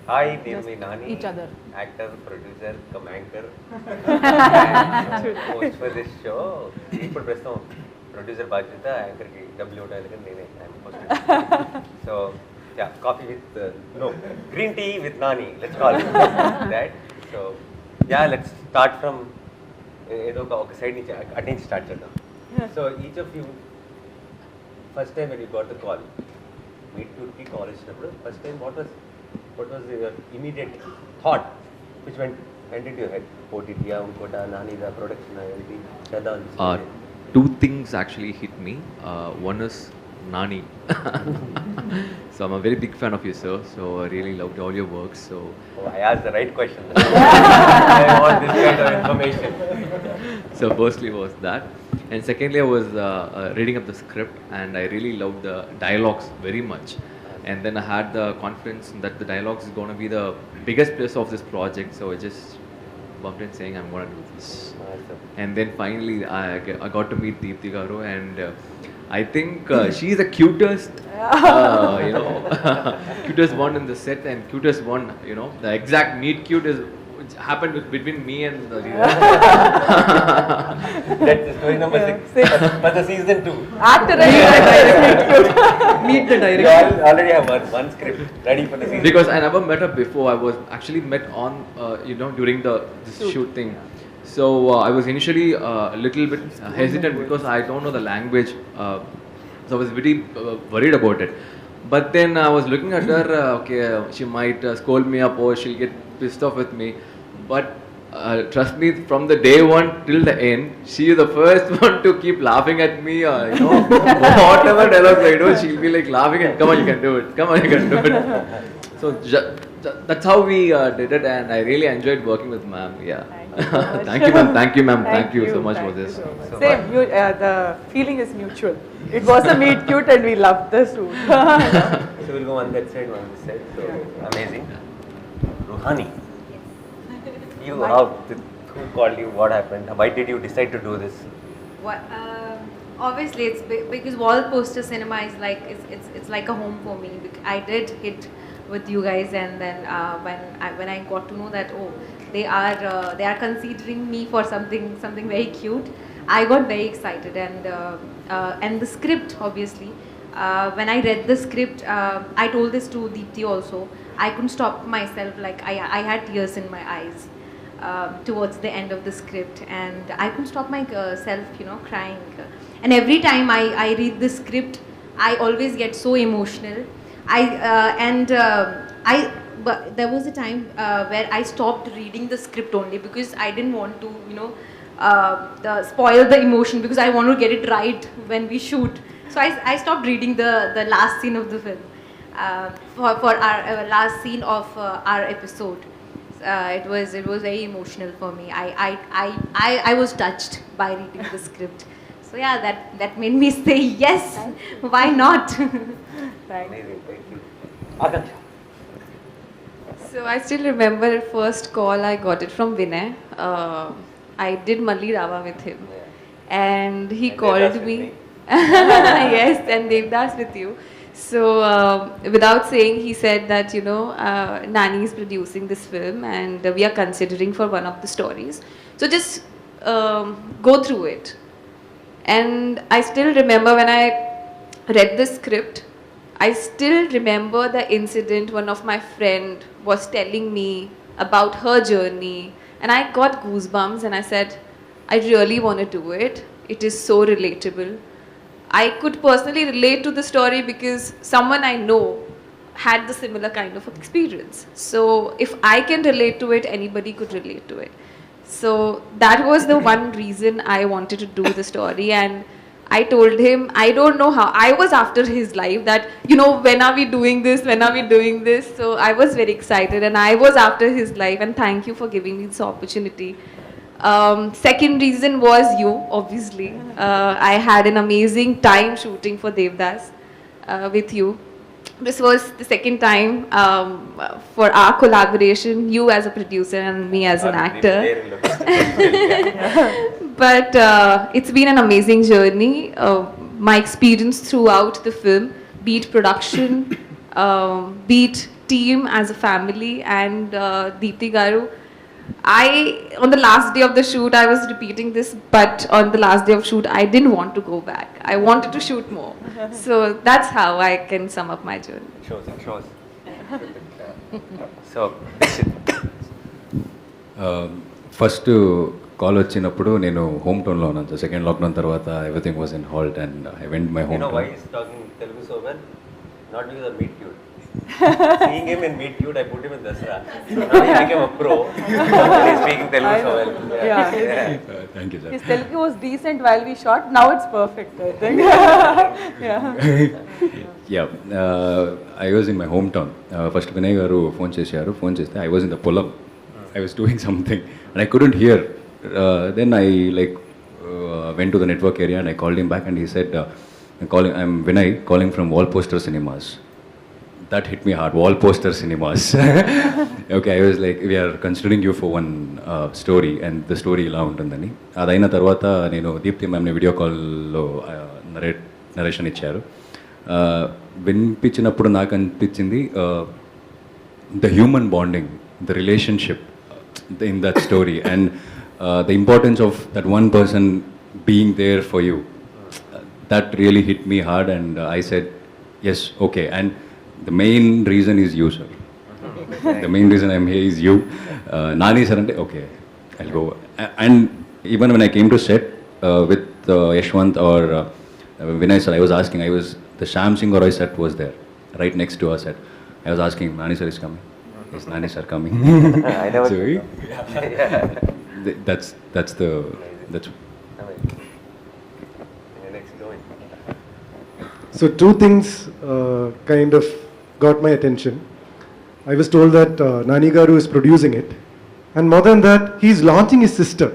Hi, name me Nani. each other. Actor, producer, anchor, and host for this show. ఇప్పుడు ప్రస్తుతం producer బాధ్యత యాంకర్కి డబ్బులు ఇవ్వడానికి నేనే so ya coffee with no green tea with Nani let's call that so ya let's start from ఏదో ఒక side నుంచి అటు నుంచి స్టార్ట్ చేద్దాం so each of you first time when you got the call meet క్యూట్కి కాల్ ఇచ్చినప్పుడు first time what was your immediate thought which went into your head? OTT, Muchata, Nani, the production, everything. Two things actually hit me. One is Nani. So I'm a very big fan of you, sir. So I really loved all your work. So I asked the right question. I want this kind of information. So firstly was that, and secondly I was reading up the script, and I really loved the dialogues very much. And then I had the confidence that the dialogues is going to be the biggest plus of this project. So I just bumped in saying I'm going to do this. Awesome. And then finally I got to meet Deepthi garu, and I think she's the cutest, cutest one in the set, and cutest one, the exact meet cute is happened between me and the That's story number 6. But the season 2. Actor and director. Meet the You director. already have one script ready for the season. because I never met her before. I was actually met on during this shoot thing. So I was initially a little bit hesitant because I don't know the language. So I was very worried about it. But then I was looking at her, okay, she might scold me up or she'll get pissed off with me. But trust me, from the day one till the end, she is the first one to keep laughing at me. Whatever dialogues I do, she'll be like laughing and come on, you can do it. Come on, you can do it. So that's how we did it, and I really enjoyed working with ma'am. Yeah. Thank you, ma'am. Thank you, ma'am. Thank you so much for this. So Same, the feeling is mutual. It was a meet cute and we loved the shoot. So we'll go on that side, one on this side. So amazing. Rohini. You who called you? What happened? Why did you decide to do this? What, obviously, it's because Wall Poster Cinema is like it's like a home for me. I did hit with you guys, and then when I got to know that they are considering me for something very cute, I got very excited, and the script obviously. When I read the script, I told this to Deepthi also. I couldn't stop myself. Like I had tears in my eyes. Towards the end of the script, and I couldn't stop myself, crying. And every time I read the script, I always get so emotional. But there was a time where I stopped reading the script only because I didn't want to, spoil the emotion, because I want to get it right when we shoot. So I stopped reading the last scene of the film for our last scene of our episode. It was very emotional for me. I was touched by reading the script. So yeah, that made me say yes. Why not? Amazing. Thank you. Akansha. So I still remember first call I got it from Vinay. I did Malli Rava with him, and he And called Devdas with me. me. Yes, and Devdas with you. So without saying, he said that Nani is producing this film, and we are considering for one of the stories. So just go through it. And I still remember when I read the script, I still remember the incident one of my friend was telling me about her journey, and I got goosebumps, and I said, I really want to do it. It is so relatable. I could personally relate to the story because someone I know had the similar kind of experience. So if I can relate to it, anybody could relate to it. So that was the one reason I wanted to do the story, and I told him, I don't know how. I was after his life that, when are we doing this? When are we doing this? So I was very excited, and I was after his life, and thank you for giving me this opportunity. Second reason was you, obviously. I had an amazing time shooting for Devdas with you. This was the second time for our collaboration, you as a producer and me as an actor. But it's been an amazing journey. My experience throughout the film, be it production, be it team, as a family, and Deepthi Garu. On the last day of the shoot, I was repeating this, but on the last day of shoot, I didn't want to go back. I wanted to shoot more. So that's how I can sum up my journey. Shows. So, Chit. First call వచ్చినప్పుడు నేను home టౌన్లో ఉన్నాను sir. Second lockdown తర్వాత everything was in halt and I went my You home know why town. he's talking Telugu so well? Not because of Meet Cute. Seeing him in Meet Cute, I put him in Dasra. Now he became a pro. He's speaking Telugu so well. Yeah. Thank you sir. His Telugu was decent while we shot. Now it's perfect, I think. Yeah I was in my home town. First Vinay గారు phone చేశారు. Phone చేస్తే I was in the పొలం. I was doing something and I couldn't hear. Then I went to the network area and I called him back and he said, I'm Vinay calling from Wallposter Cinemas. That hit me hard. Wallposter Cinemas. Okay, I was like, we are considering you for one story and the story ఇలా ఉంటుందని. అదైన తర్వాత నేను Deepti మ్యామ్ని video కాల్లో narration ఇచ్చారు. వినిపించినప్పుడు నాకు అనిపించింది the human bonding, the relationship in that story and the importance of that one person being there for you. That really hit me hard and I said, yes, okay. And the main reason is you, sir. The main reason I'm here is you. Nani sir, okay, I'll go. And even when I came to set with Yashwant or Vinay sir, I was asking, the Sham Singh Roy set was there, right next to our set. I was asking, Nani sir is coming. Is Nani sir coming? I never So, knew. that's Next going. So two things kind of got my attention. I was told that Nani Garu is producing it, and more than that, he's launching his sister.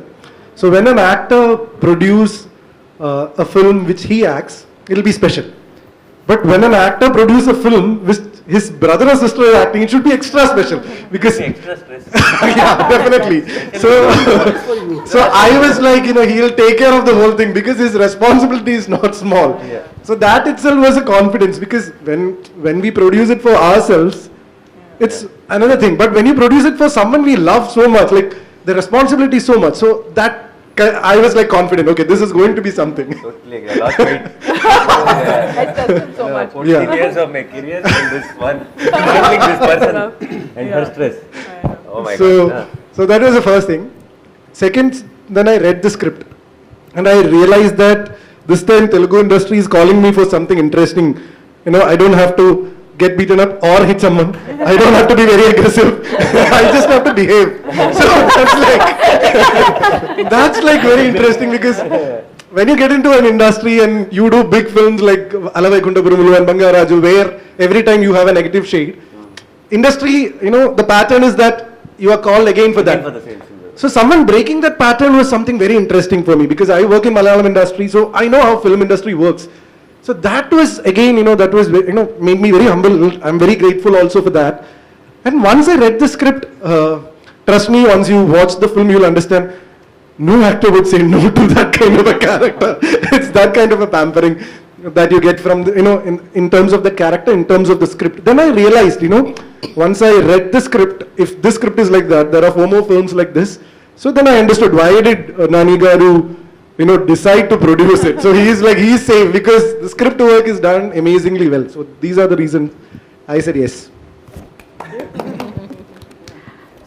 So when an actor produce a film which he acts, it'll be special. But when an actor produce a film which his brother or sister is acting, it should be extra special because Extra stress. yeah, definitely. So I was like, he'll take care of the whole thing because his responsibility is not small. Yeah. So that itself was a confidence because when we produce it for ourselves, it's another thing. But when you produce it for someone we love so much, like the responsibility is so much. So that I was like confident. Okay, this is going to be something. Totally agree. I lost weight. I trust him so much. 14 years of my career in this one. Handling this person and her stress. Oh my God. So that was the first thing. Second, then I read the script and I realized that this time Telugu industry is calling me for something interesting. I don't have to get beaten up or hit someone. I don't have to be very aggressive. I just have to behave. So that's like very interesting because when you get into an industry and you do big films like Alavaikunta Burumulu and Bangaraju, where every time you have a negative shade, industry, the pattern is that you are called again for that. For the same thing. So someone breaking that pattern was something very interesting for me because I work in Malayalam industry, so I know how film industry works. So that was again, that was made me very humble. I'm very grateful also for that. And once I read the script, trust me, once you watch the film, you'll understand. No actor would say no to that kind of a character. It's that kind of a pampering that you get from the, in terms of the character, in terms of the script. Then I realized, once I read the script, if this script is like that, there are 4 more films like this. So then I understood why did Nani Garu, decide to produce it. So he's safe because the script work is done amazingly well. So these are the reasons I said yes.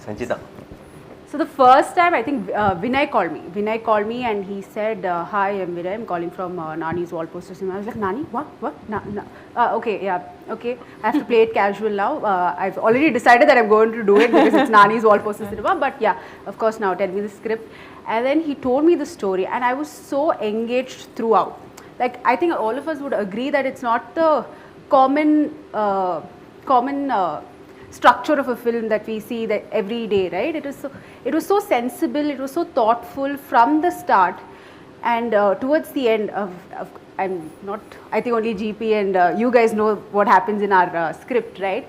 Sanchita. So the first time, I think Vinay called me. Vinay called me and he said, "Hi, I'm Vinay. I'm calling from Nani's Wallposter Cinema." I was like, "Nani? What? Okay, yeah, okay. I have to play it casual now. I've already decided that I'm going to do it because it's Nani's Wallposter Cinema. But yeah, of course, now tell me the script." And then he told me the story, and I was so engaged throughout. Like I think all of us would agree that it's not the common structure of a film that we see that every day, right? It was so sensible, it was so thoughtful from the start, and towards the end I think only GP and you guys know what happens in our script, right?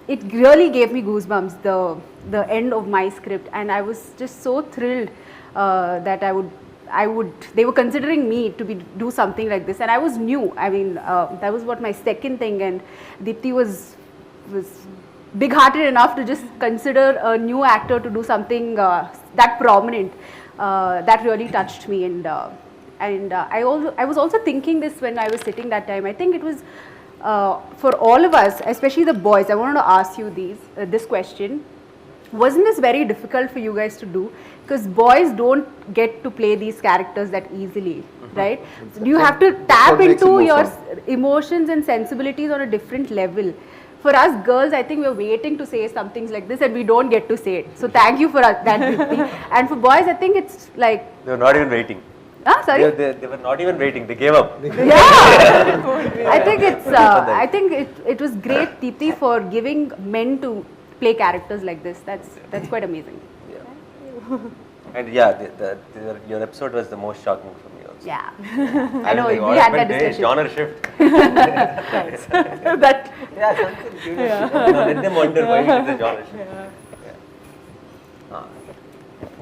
It really gave me goosebumps, the end of my script, and I was just so thrilled that they were considering me to do something like this, and I was new. I mean, that was what my second thing, and Deepthi was big-hearted enough to just consider a new actor to do something that prominent. That really touched me, and I was also thinking this when I was sitting that time. I think it was for all of us, especially the boys. I wanted to ask you this question. Wasn't this very difficult for you guys to do? Because boys don't get to play these characters that easily, right? So you have to tap into your emotions and sensibilities on a different level. For us girls, I think we're waiting to say some things like this and we don't get to say it. So thank you for that, Deepthi. And for boys, I think it's like... They were not even waiting. Sorry? They were not even waiting. They gave up. Yeah. I think it was great, Deepthi, for giving men to play characters like this. That's quite amazing. Yeah. And yeah, your episode was the most shocking for me also. Yeah. I know, we had that discussion. Genre shift. That. Yeah, something curious. Let them wonder why it is a genre shift.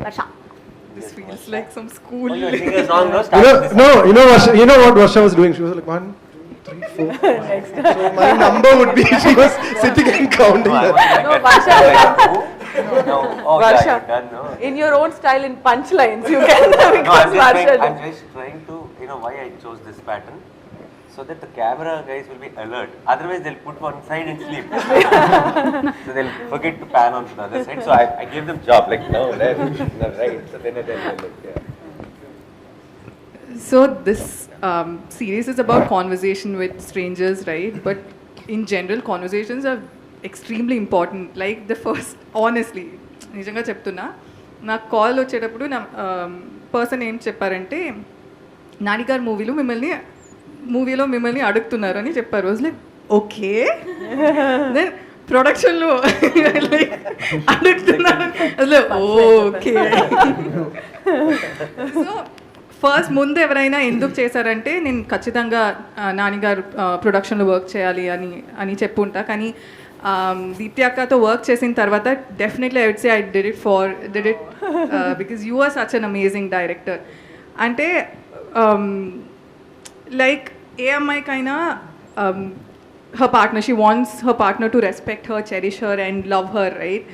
Varsha. This feels like some school. Oh, you were singing a song, no? Start with this. Varsha, you know what Varsha was doing? She was like 1, 3, 4. So my number would be, she was sitting and counting that. No, Varsha. No. Oh, Varsha, yeah, you're done, no? in your own style, in punchlines, you can. No, I'm just trying to, why I chose this pattern. So that the camera guys will be alert. Otherwise, they'll put one side and sleep. So they'll forget to pan on the other side. So I gave them job, like, no, left, no, right. So then yeah. So this series is about conversation with strangers, right? But in general, conversations are extremely important. Like the first, honestly, నిజంగా చెప్తున్నా, నాకు call వచ్చేటప్పుడు నా person ఏం చెప్పారంటే, నాని గారు మూవీలో మిమ్మల్ని అడుగుతున్నారు అని చెప్పారు. వాజ్ లైక్ ఓకే, దెన్ ప్రొడక్షన్లో లైక్ అడుగుతున్నారు, ఓకే. సో ఫస్ట్ ముందు ఎవరైనా ఎందుకు చేశారంటే, నేను ఖచ్చితంగా నాన్నగారు ప్రొడక్షన్లో వర్క్ చేయాలి అని చెప్పుంటా. కానీ దీప్తి అక్కతో వర్క్ చేసిన తర్వాత definitely I would say I did it because you are such an amazing director. అంటే లైక్ ఏ అమ్మాయికైనా her partner, she wants her partner to respect her, cherish her and love her, right?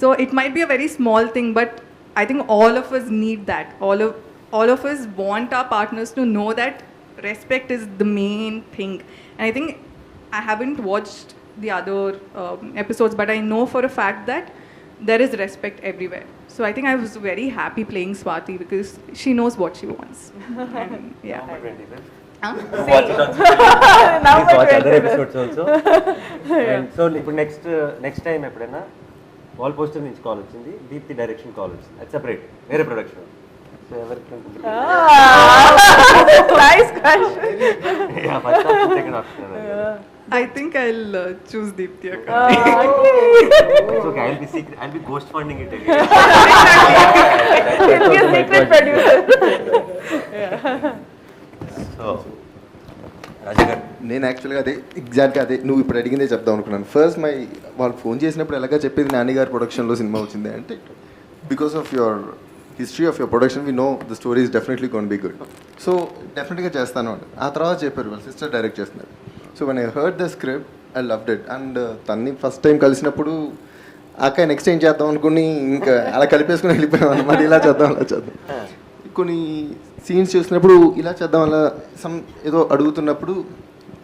So it might be a very small thing, but I think all of us need that. All of us want our partners to know that respect is the main thing. And I think I haven't watched the other episodes, but I know for a fact that there is respect everywhere. So I think I was very happy playing Swati because she knows what she wants. And, yeah. Watch it on Please watch other episodes also. And so next time ఎప్పుడైనా wall poster నుంచి call వచ్చింది, Deepti direction call వచ్చింది, అది separate వేరే production. So ఎవరికి ఉంటుంది? Nice question. Yeah, first option, second option. I think I'll choose Deepthi akka. It's okay, I'll be ghost funding it again. He'll be a secret producer. So, రాజగారు, నేను యాక్చువల్గా ఎగ్జాక్ట్గా నువ్వు ఇప్పుడు అడిగిందే చెప్దాం అనుకున్నాను. ఫస్ట్ వాళ్ళు ఫోన్ చేసినప్పుడు ఎలాగా చెప్పేది, నాన్నగారు ప్రొడక్షన్లో సినిమా వచ్చింది అంటే, because of your history of your production we know the story is definitely gonna be good. So డెఫినెట్గా చేస్తాను అంటే ఆ తర్వాత చెప్పారు వాళ్ళ సిస్టర్ డైరెక్ట్ చేస్తున్నారు. So when I heard the script I loved it. And తన్ని ఫస్ట్ టైం కలిసినప్పుడు అక్క నెక్స్ట్ ఏం చేద్దాం అనుకుని ఇంకా అలా కలిపేసుకుని వెళ్ళిపోయాం అన్నమాట. ఇలా చేద్దాం అలా చేద్దాం. కొన్ని సీన్స్ చూసినప్పుడు ఇలా చేద్దాం అలా ఏదో అడుగుతున్నప్పుడు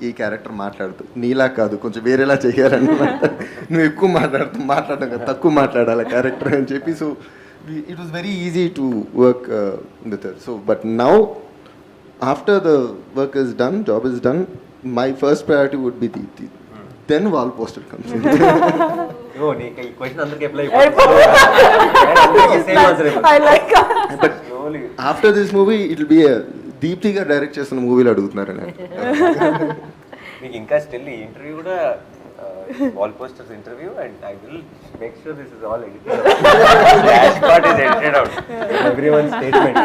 ఈ క్యారెక్టర్ మాట్లాడుతూ నీలా కాదు కొంచెం వేరేలా చేయాలన్నమాట. నువ్వు ఎక్కువ మాట్లాడడం కదా, తక్కువ మాట్లాడాలి క్యారెక్టర్ అని చెప్పి. So it was very easy to work with her. So but now after the work is done, job is done, my first priority would be Deepthi. Then wall poster comes in. Oh, nee question andarki apply andarki same answer. I like that. But after this movie it will be a Deepthi ga direct chestunna movie lo adugutunnaru ana. Meeku inka still ee interview kuda wall posters interview, and I will make sure this is all edited. Last part is edited out. Everyone's statement.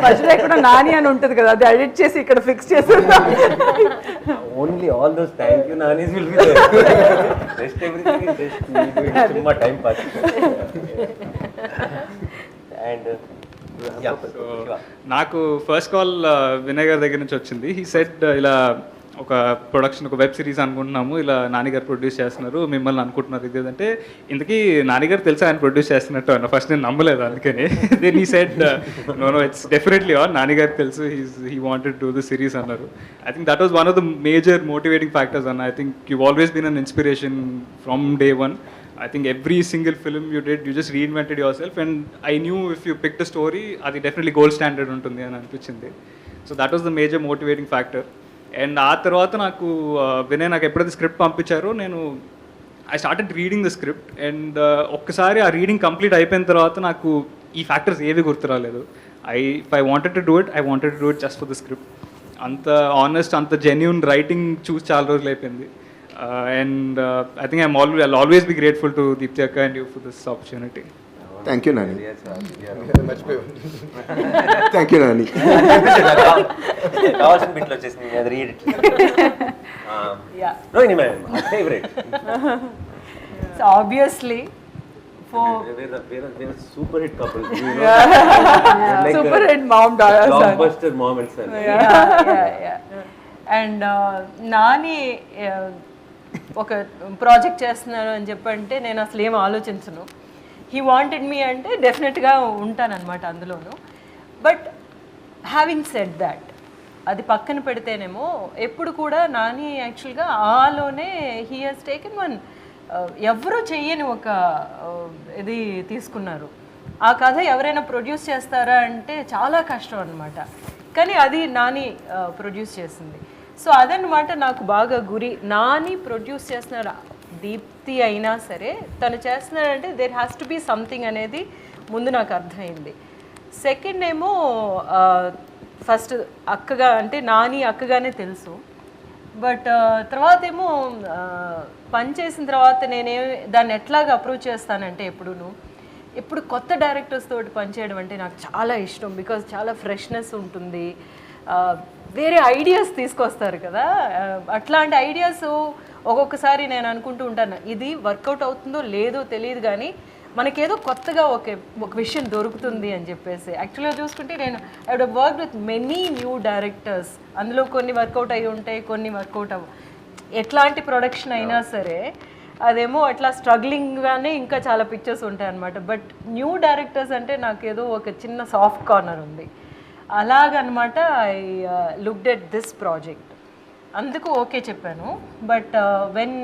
మధ్యలో ఇక్కడ నాని అని ఉంటుంది కదా, అది edit చేసి ఇక్కడ fix చేస్తున్నా. Only all those thank you nanis will be there. Rest everything is just me doing summa time pass. And నాకు ఫస్ట్ కాల్ వినయ్ గారి దగ్గర నుంచి వచ్చింది. హీ సెడ్ ఇలా ఒక ప్రొడక్షన్, ఒక వెబ్ సిరీస్ అనుకుంటున్నాము, ఇలా నాన్నగారు ప్రొడ్యూస్ చేస్తున్నారు, మిమ్మల్ని అనుకుంటున్నారు ఇది అంటే, ఇంతకీ నాన్నగారు తెలుసా ఆయన ప్రొడ్యూస్ చేస్తున్నట్టు అన్న. ఫస్ట్ నేను నమ్మలేదు, అందుకని then he said no it's definitely on, నాన్నగారు తెలుసు, he wanted to the series అన్నారు. I think that was one of the major motivating factors అన్న. I think you always been an inspiration from day one. I think every single film you did, you just reinvented yourself, and I knew if you picked a story, అది definitely gold standard ఉంటుంది అని అనిపించింది. So that was the major motivating factor. And ఆ తర్వాత నాకు వినయ్ నాకు ఎప్పుడైతే script పంపించారో నేను I started reading the script, and ఒక్కసారి ఆ రీడింగ్ కంప్లీట్ అయిపోయిన తర్వాత నాకు ఈ ఫ్యాక్టర్స్ ఏవి గుర్తు రాలేదు. If I wanted to do it just for the script. అంత ఆనెస్ట్, అంత జెన్యూన్ రైటింగ్ చూసి చాలా రోజులు అయిపోయింది. And I think I'll always be grateful to Deepthi Akka and you for this opportunity. Thank you, Nani. Thank you, Nani. కావాల్సిన బిట్లో వచ్చేసింది, అది read. Rohini ma'am, favourite. So obviously we're super hit couple. Like super hit mom daughter son. Blockbuster mom and son. And Nani ఒక project చేస్తున్నారు అని చెప్పంటే నేను అసలు ఏం ఆలోచించను. హీ వాంటెడ్ మీ అంటే డెఫినెట్గా ఉంటానన్నమాట అందులోను. బట్ హ్యావింగ్ సెడ్ దాట్, అది పక్కన పెడితేనేమో ఎప్పుడు కూడా నాని యాక్చువల్గా ఆలోనే హీ హాజ్ టేకెన్ వన్ ఎవరూ చెయ్యని ఒక ఇది తీసుకున్నారు. ఆ కథ ఎవరైనా ప్రొడ్యూస్ చేస్తారా అంటే చాలా కష్టం అనమాట. కానీ అది నాని ప్రొడ్యూస్ చేసింది. సో అదనమాట నాకు బాగా గురి. నాని ప్రొడ్యూస్ చేస్తున్నారు, దీప్తి అయినా సరే తను చేస్తున్నాడంటే there has to be something అనేది ముందు నాకు అర్థమైంది. సెకండ్ ఏమో ఫస్ట్ అక్కగా అంటే నాని అక్కగానే తెలుసు. బట్ తర్వాత ఏమో పని చేసిన తర్వాత దాన్ని ఎట్లాగా అప్రోచ్ చేస్తానంటే ఎప్పుడు కొత్త డైరెక్టర్స్ తోటి పనిచేయడం అంటే నాకు చాలా ఇష్టం. బికాజ్ చాలా ఫ్రెష్నెస్ ఉంటుంది, వేరే ఐడియాస్ తీసుకొస్తారు కదా. అట్లాంటి ఐడియాస్ ఒక్కొక్కసారి నేను అనుకుంటూ ఉంటాను, ఇది వర్కౌట్ అవుతుందో లేదో తెలియదు కానీ మనకేదో కొత్తగా ఒక విషయం దొరుకుతుంది అని చెప్పేసి. యాక్చువల్గా చూసుకుంటే నేను I wood work with many new directors. అందులో కొన్ని వర్కౌట్ అయ్యి ఉంటాయి, కొన్ని వర్కౌట్ ఎట్లాంటి ప్రొడక్షన్ అయినా సరే అదేమో అట్లా స్ట్రగ్లింగ్గానే ఇంకా చాలా పిక్చర్స్ ఉంటాయి అన్నమాట. బట్ న్యూ డైరెక్టర్స్ అంటే నాకేదో ఒక చిన్న సాఫ్ట్ కార్నర్ ఉంది. అలాగనమాట I looked at this project, అందుకు ఓకే చెప్పాను. But when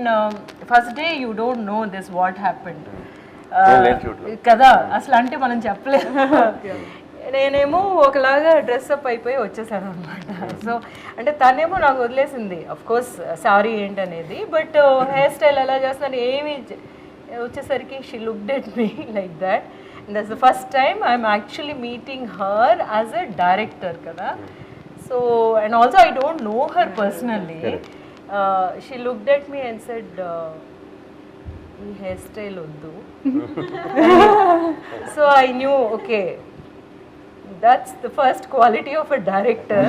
first day you don't know this what happened కదా, అసలు అంటే మనం చెప్పలేదు. నేనేమో ఒకలాగా డ్రెస్అప్ అయిపోయి వచ్చేసాను అనమాట. సో అంటే తనేమో నాకు వదిలేసింది అఫ్కోర్స్ సారీ ఏంటనేది. బట్ హెయిర్ స్టైల్ ఎలా చేస్తున్నాను ఏమి వచ్చేసరికి she looked at me like that. That's the first time I'm actually meeting her as a director kada. So and also I don't know her personally. She looked at me and said ee hairstyle oddu. So I knew okay, that's the first quality of a director.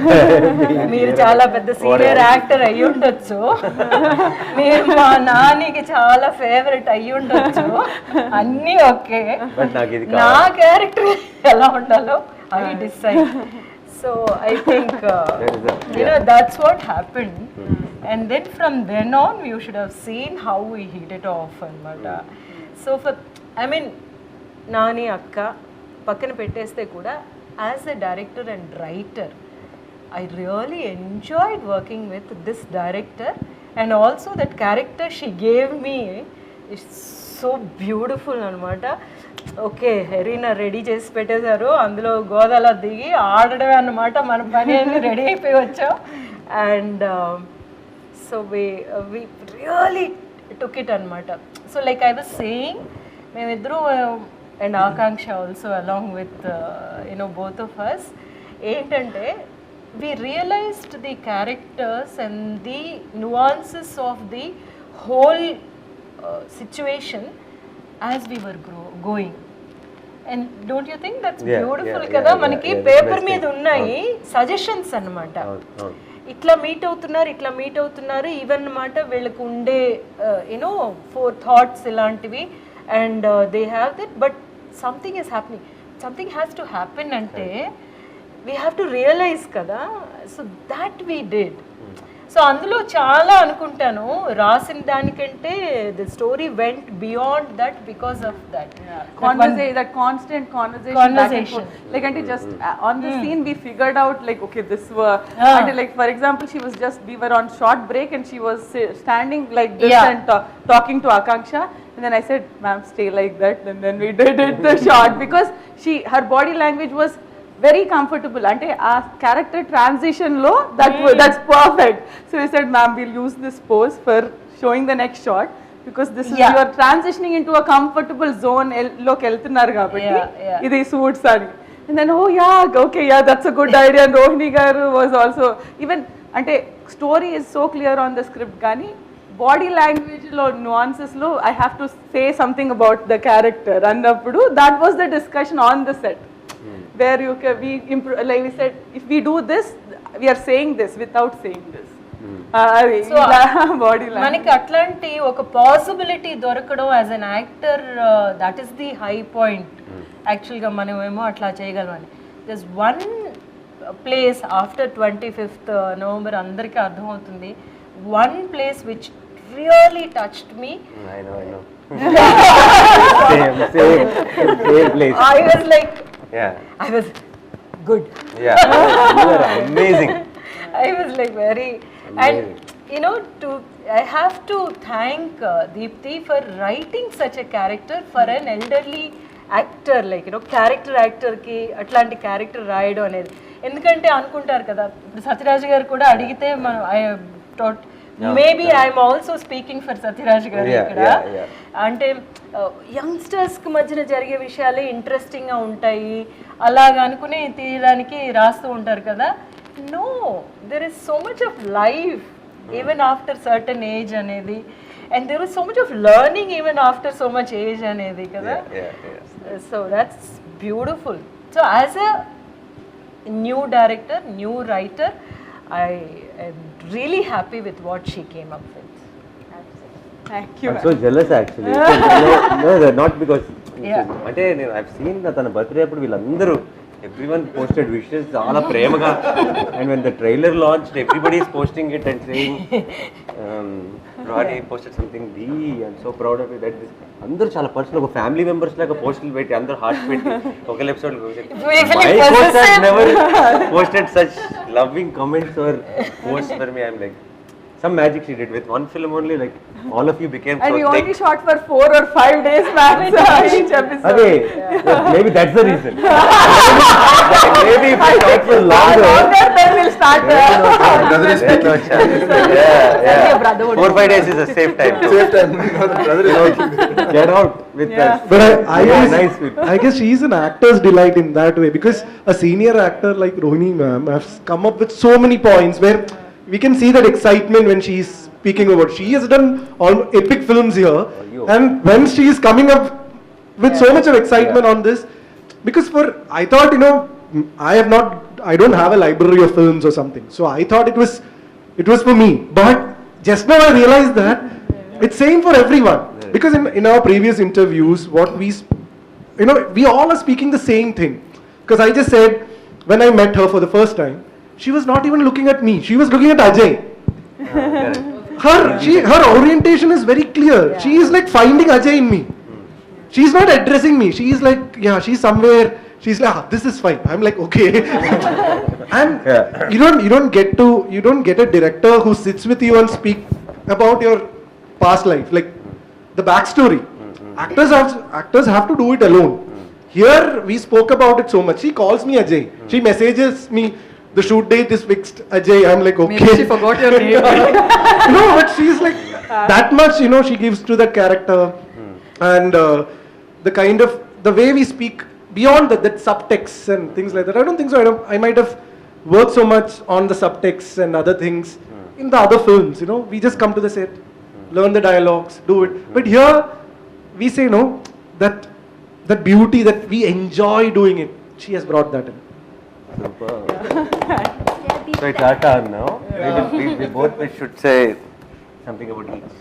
మీరు చాలా పెద్ద senior actor అయ్యి ఉండొచ్చు, మీరు మా నానికి చాలా favourite అయ్యి ఉండొచ్చు, అన్నీ ఓకే, నా క్యారెక్టర్ ఎలా ఉండాలో I decide. So I think that's what happened. And then from then on you should have seen how we hit it off అన్నమాట. సో I mean నాని అక్క పక్కన పెట్టేస్తే కూడా as a director and writer, I really enjoyed working with this director, and also that character she gave me is so beautiful anamata. Okay, Herina ready chesi pettesaru, అందులో గోదాల దిగి ఆడడమే అన్నమాట, మన పని అన్ని రెడీ అయిపోయి వచ్చాం. And so we really took it anamata. So like I was saying, మేమిద్దరు and Akanksha also along with both of us, ఏంటంటే we realized the characters and the nuances of the whole situation as we were going. And don't you think that's beautiful kada? Manaki paper మీద ఉన్నాయి suggestions అన్నమాట. ఇట్లా meet అవుతున్నారు even అన్నమాట. వీళ్ళకు ఉండే four thoughts ఇలాంటివి, and they have that, but something is happening, something has to happen ante we have to realize kada. So that we did. So అందులో చాలా అనుకుంటాను రాసిన దానికంటే the story vent beyond that because of that That constant conversation back and forth. Like and just on the scene we figured out like okay this were and like for example we were on short break and she was standing like this and talking to Akanksha and then I said ma'am stay like that and then we did it the shot because her body language was very comfortable ante a character transition lo that's perfect so we said ma'am we'll use this pose for showing the next shot because this is you are transitioning into a comfortable zone look eltunnaru kabatti idi suits ani and then oh yeah okay yeah that's a good idea and Rohini garu was also even ante story is so clear on the script gani body language lo nuances lo I have to say something about the character annappudu that was the discussion on the set where like we said if we do this we are saying this without saying this so మనకి అట్లాంటి ఒక possibility దొరకడం as an actor that is the high point యాక్చువల్గా మనం ఏమో అట్లా చేయగలమని this one place after 25th November అందరికీ అర్థమవుతుంది one place which really touched me I was like I was good. You are amazing. I was like very and you know I have to thank Deepthi for writing such a character for an elderly actor like character actor ki atlanti character రాయడం అనేది ఎందుకంటే అనుకుంటారు కదా ఇప్పుడు సత్యరాజ్ గారు కూడా అడిగితే మనం maybe I'm also speaking for Sathyaraj గారు ఇక్కడ అంటే యంగ్స్టర్స్కి మధ్యన జరిగే విషయాలే ఇంట్రెస్టింగ్గా ఉంటాయి అలాగ అనుకుని తీయడానికి రాస్తూ ఉంటారు కదా no there is so much of life even after certain age అనేది and there is so much of learning even after so much age అనేది కదా so that's beautiful so as a new director new writer I am really happy with what she came up with. Thank you. I'm so jealous actually. No, not because. అంటే నేను I've seen తన birthday అప్పుడు వీళ్ళందరూ everyone posted wishes చాలా ప్రేమగా and when the trailer launched everybody is posting it and saying Rohini posted something I'm so proud of you that this అందరూ చాలా personal ఒక ఫ్యామిలీ మెంబర్స్ లాగా పోస్టులు పెట్టి అందరూ హార్ట్ పెట్టి ఒక episode never posted such loving comments or post for me I'm like some magic she did with one film only like all of you became and so we thick. Only shot for 4 or 5 days max each episode. Okay, maybe that's the reason. Maybe if we shot for longer then we'll start Brother is speaking. yeah 4-5 days is a safe time. Safe time. Brother is speaking. Get out with that. But I guess, nice people. I guess she's an actor's delight in that way because a senior actor like Rohini ma'am has come up with so many points where we can see that excitement when she is speaking about. She has done all epic films here, and when she is coming up with so much of excitement on this, because I thought I don't have a library of films or something, so I thought it was for me. But just now I realized that it's same for everyone because in our previous interviews, what we all are speaking the same thing. Because I just said when I met her for the first time. She was not even looking at me. She was looking at Ajay. Her orientation is very clear. She is like finding Ajay in me. She's not addressing me. She is like, she's somewhere. She's like, this is fine. I'm like, okay. And you don't get a director who sits with you and speak about your past life, like the backstory. Actors have to do it alone. Here we spoke about it so much. She calls me Ajay. She messages me. The shoot date is fixed, Ajay. I'm like, okay. Maybe she forgot your name. No, but she's like that much, she gives to that character, and the way we speak beyond that subtext and things like that. I don't think so. I might have worked so much on the subtext and other things in the other films. We just come to the set, learn the dialogues, do it. But here we say that beauty that we enjoy doing it. She has brought that in. Super. So it's our turn now. We both should say something about each.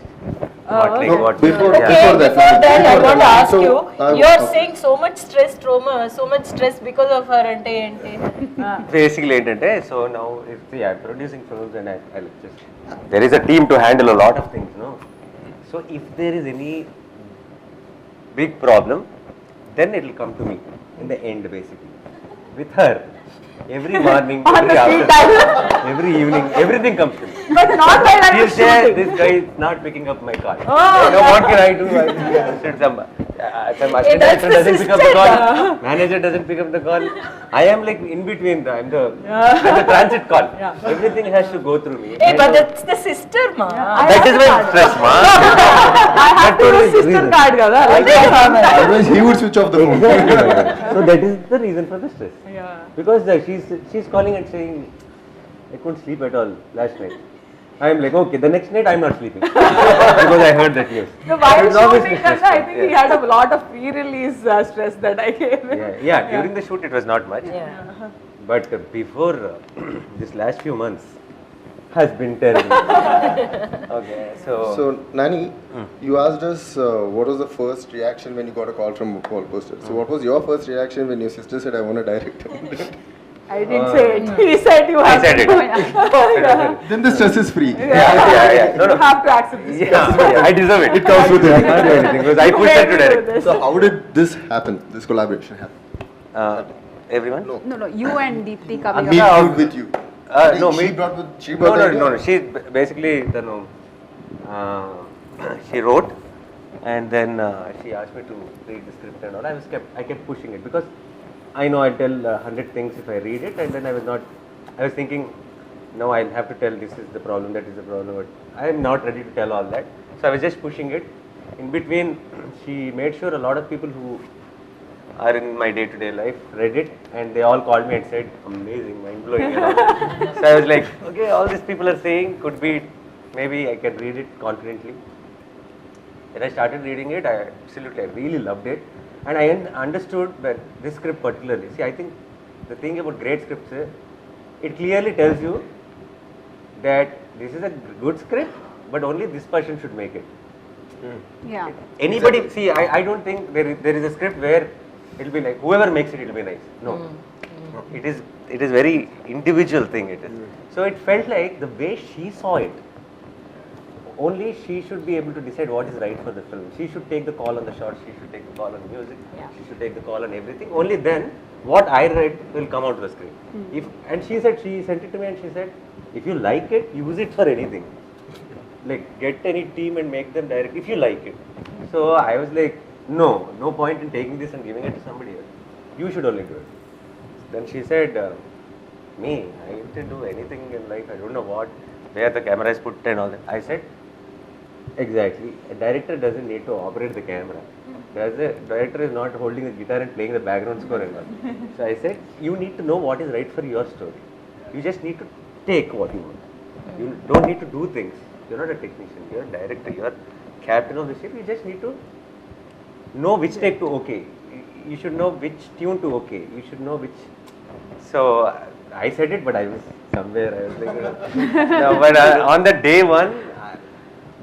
Before Okay, that, before that, I want to ask So, you. I- You are saying so much stress, trauma, so much stress because of her. Ante ante. Basically ఏంటంటే so now if I'm producing films and I just there is a team to handle a lot of things, no? So if there is any big problem, then it will come to me in the end, basically. With her, every morning, every afternoon, every evening, everything comes to me. But not while I She'll was say, shooting. this guy is not picking up my call. Oh, What can I do? Some assistant that's director the doesn't pick up the sister. call. Manager doesn't pick up the call. I am like in between. I'm the transit call. Everything has to go through me. Hey, but that's the sister, ma. That is my stress, ma. I have to use sister card, kada. otherwise he would switch off the phone. So that is the reason for the stress. Because she's calling and saying, I couldn't sleep at all last night. I am like, okay, the next night I'm not sleeping because I heard that news. So while It's obviously shooting, Kanna, I think he stressful. had a lot of pre-release stress that I gave him. Yeah, during the shoot it was not much. Yeah. But before this last few months has been terrible. Okay, So, Nani, you asked us what was the first reaction when you got a call from Wall Poster. So, what was your first reaction when your sister said, I want to direct? I didn't say it. He said you I have said to it. do it. Then the stress is free. Yeah. No. You have to accept this. Yeah, I deserve it. It comes with it. I can't do anything because I pushed her to direct. So, how did this happen? This collaboration happen? Everyone? No, you and Deepthi coming Me up. good with you. She brought the idea? No. She basically, she wrote, and then she asked me to read the script and all. I kept pushing it because I know I'll tell 100 things if I read it, and then I was thinking, no, I'll have to tell this is the problem, that is the problem, but I am not ready to tell all that. So I was just pushing it. In between, she made sure a lot of people who are in my day-to-day life read it, and they all called me and said, amazing, mind-blowing. So I was like, okay, all these people are saying could be, maybe I can read it confidently. Then I started reading it. I really loved it, and I understood that this script particularly. See, I think the thing about great scripts is it clearly tells you that this is a good script, but only this person should make it. Yeah. Anybody, see, I don't think there is a script where it'll be like whoever makes it, it'll be nice. No, it is very individual thing. It is. So it felt like the way she saw it. Only she should be able to decide what is right for the film. She should take the call on the shots. She should take the call on the music. She should take the call on everything. Only then, what I read will come out to the screen. And she said, she sent it to me and she said, if you like it, use it for anything. Like get any team and make them direct if you like it. So I was like, no point in taking this and giving it to somebody else. You should only do it. Then she said, me, I didn't do anything in life. I don't know where the camera is put and all that. I said, exactly. A director doesn't need to operate the camera. The director is not holding the guitar and playing the background score and all. So I said, you need to know what is right for your story. You just need to take what you want. You don't need to do things. You're not a technician. You're a director. You're captain of the ship. You just need to know which take to okay. You should know which tune to okay. You should know which. So I said it, but I was somewhere. I was like, no, but on the day one,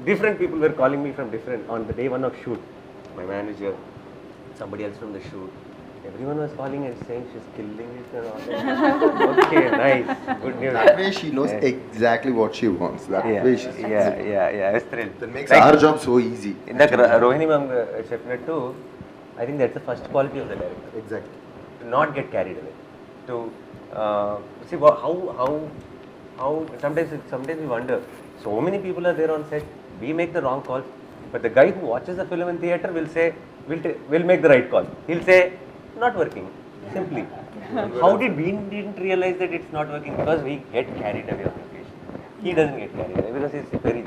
different people were calling me from different. On the day one of shoot, my manager, somebody else from the shoot. Everyone was calling and saying she's killing it and all that. Okay, nice, good news. That way she knows exactly what she wants. That way she's I was thrilled. That makes our job so easy. In the Rohini ma'am chepnattu, I think that's the first quality of the director. Exactly. To not get carried away. To see how sometimes we wonder. So many people are there on set. We make the wrong calls, but the guy who watches the film in theatre will say, "We'll make the right call." He'll say, "Not working." Simply. How did we didn't realize that it's not working? Because we get carried away on location. He doesn't get carried away because he's very.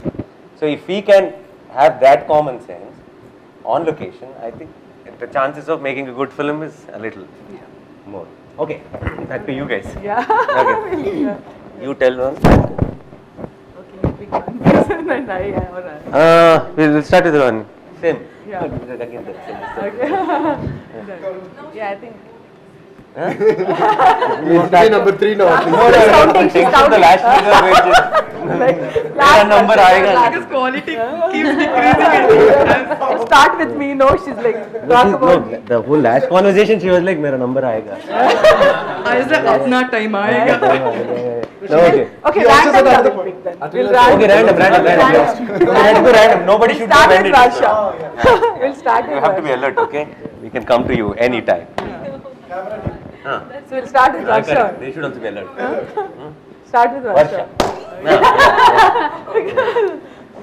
So if we can have that common sense on location, I think the chances of making a good film is a little more. Okay, back to you guys. Okay. You tell one. We'll start with one. Same. Yeah. Again, Okay. Yeah, I think. number 3 now. Think of the last figure which is मेरा number आएगा. Because quality keeps decreasing. Start with me, no, she's like, talk about me. The whole last conversation she was like मेरा number आएगा. I was like, अपना time आएगा. No, okay. Okay, random double pick then. We'll Okay, random. Nobody should start defend with it. Varsha. We'll start with You have to be alert, okay? We can come to you anytime. So we'll start with Varsha. Correct. They should also be alert. Start with Varsha.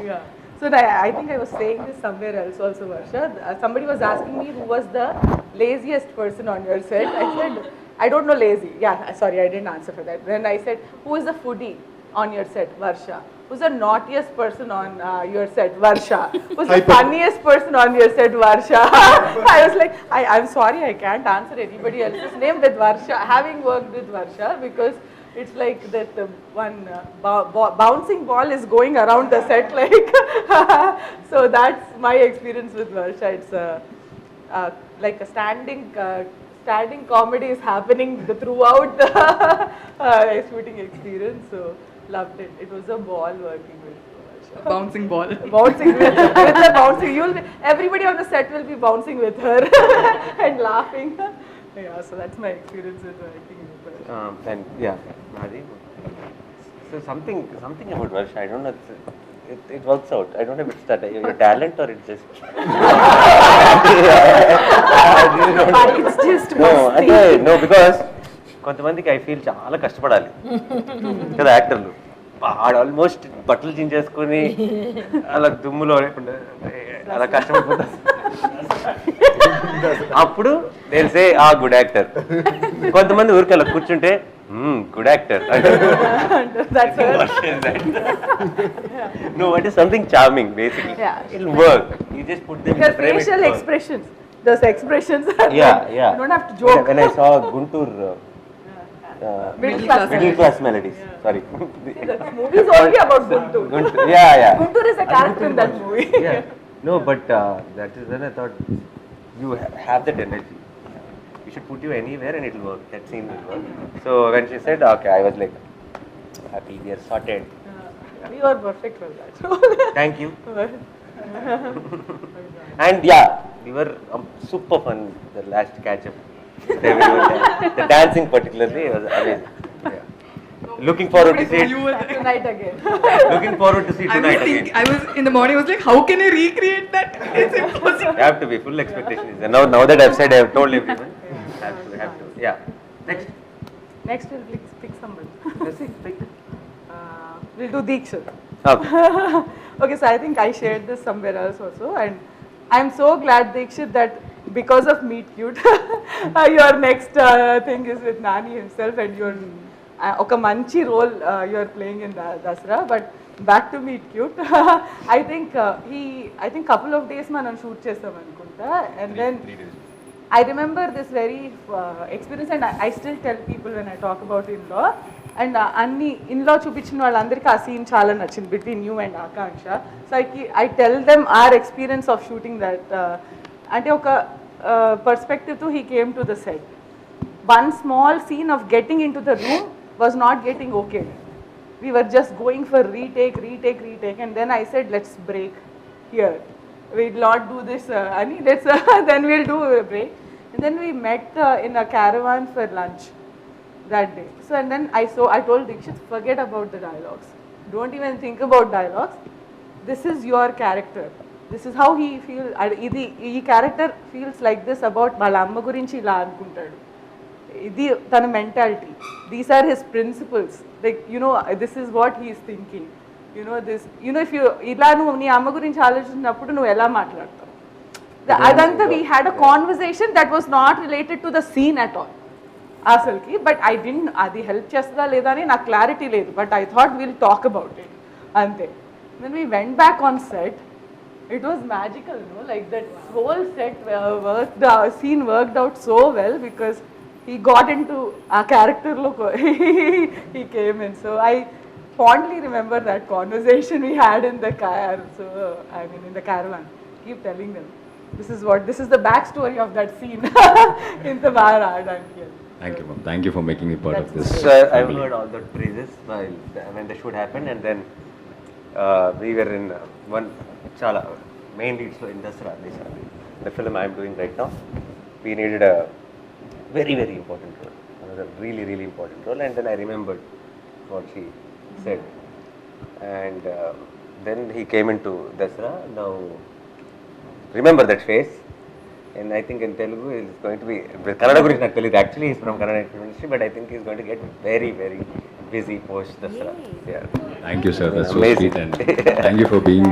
Yeah. So I think I was saying this somewhere else also, Varsha. Somebody was asking me who was the laziest person on your set. I said, I don't know lazy. Yeah, sorry, I didn't answer for that. Then I said, who is the foodie on your set? Varsha. Who's the naughtiest person on your set? Varsha. Who's the funniest person on your set? Varsha. I was like, I'm sorry, I can't answer anybody else's name with Varsha. Having worked with Varsha, because it's like that one bouncing ball is going around the set, like. So that's my experience with Varsha. It's like a standing comedy is happening throughout the shooting experience. So loved it. It was a ball working with Varsha. Bouncing ball. Bouncing with the bouncing. Everybody on the set will be bouncing with her and laughing. Yeah, so that's my experience with working with her. And yeah, Nani. So something about Varsha. I don't know. It works out. I don't know if it's that your talent or it's just. It's just no, because కొంతమందికి I feel చాలా కష్టపడాలి కదా యాక్టర్లు. Almost బట్టలు చించేసుకొని అలా దుమ్ములో అలా కష్టపడిపోతారు. అప్పుడు నేను సే ఆ గుడ్ యాక్టర్. కొంతమంది ఊరికి అలా కూర్చుంటే good actor. No, it is something charming basically. Yeah. It'll work. You just put them in the frame. Facial expressions. Those expressions. Yeah. You don't have to joke. When I saw Guntur. Middle class melodies. Yeah. Sorry. The movie is only about Guntur. Yeah. Guntur is a character in that movie. Yeah. No, but that is when I thought you have that energy. We should put you anywhere and it will work. That scene will work. So when she said, okay, I was like, happy, we are sorted. You are perfect for that. Thank you. And yeah, we were super fun the last catch up. The dancing particularly was amazing. Yeah. Looking forward to see it Tonight again. Looking forward to see tonight again. I was in the morning. I was like, how can I recreate that? It's impossible. You have to be full expectation. Now that I've said, I have told everyone. Have to. Yeah. Next we'll pick somebody. We'll do Deekshit. Okay. Okay, so I think I shared this somewhere else also, and I'm so glad, Deekshit, that because of Meet Cute, your next thing is with Nani himself, and you're oka manchi role you're playing in Dasra. But back to Meet Cute, I think couple of days manam shoot chestam anukunta, and then 3 days. I remember this very experience, and I still tell people when I talk about in-law, and అన్ని in-law చూపించిన వాళ్ళందరికీ ఆ scene చాలా నచ్చింది between you and Akanksha. So I tell them our experience of shooting that, అంటే ఒక perspective to he came to the set. One small scene of getting into the room was not getting okay. We were just going for retake, and then I said, let's break here. We'll not do this, Ani, then we'll do a break. And then we met in a caravan for lunch that day. So, and then I told Deekshit, forget about the dialogues. Don't even think about dialogues. This is your character. This is how he feels. Ee character feels like this about వాళ్ళ అమ్మ గురించి ఇలా అనుకుంటాడు. ఇది తన mentality. These are his principles. Like, this is what he is thinking. If you ఇలా నువ్వు నీ అమ్మ గురించి ఆలోచించినప్పుడు నువ్వు ఎలా మాట్లాడతావు. అదంతా we had a conversation that was not related to the scene at all. అసలుకి బట్ ఐ డింట్ అది హెల్ప్ చేస్తుందా లేదా అని నాకు క్లారిటీ లేదు, but I thought will talk about it అంతే. Then we went back on set. It was magical, like that whole set scene worked out so well because he got into a character look. He came in. So I fondly remember that conversation we had in the car. So in the caravan. Keep telling them. This is the backstory of that scene in the Maharaj. I'm here. Thank you, ma'am. Thank you for making me part of this. So I've family. heard all the praises when the shoot happened, and then we were in one chala main leads in Dasra, the film I'm doing right now. We needed a very important role, another really important role, and then I remembered what she said, and then he came into Dasra. Now remember that face. And I think in Telugu he's going to be, Kannada gurinchi naku teliyadu, actually he's from Kannada industry, but I think he's going to get very busy post Dasra. Yeah. Thank you, sir. That's so Amazing. sweet, and thank you for being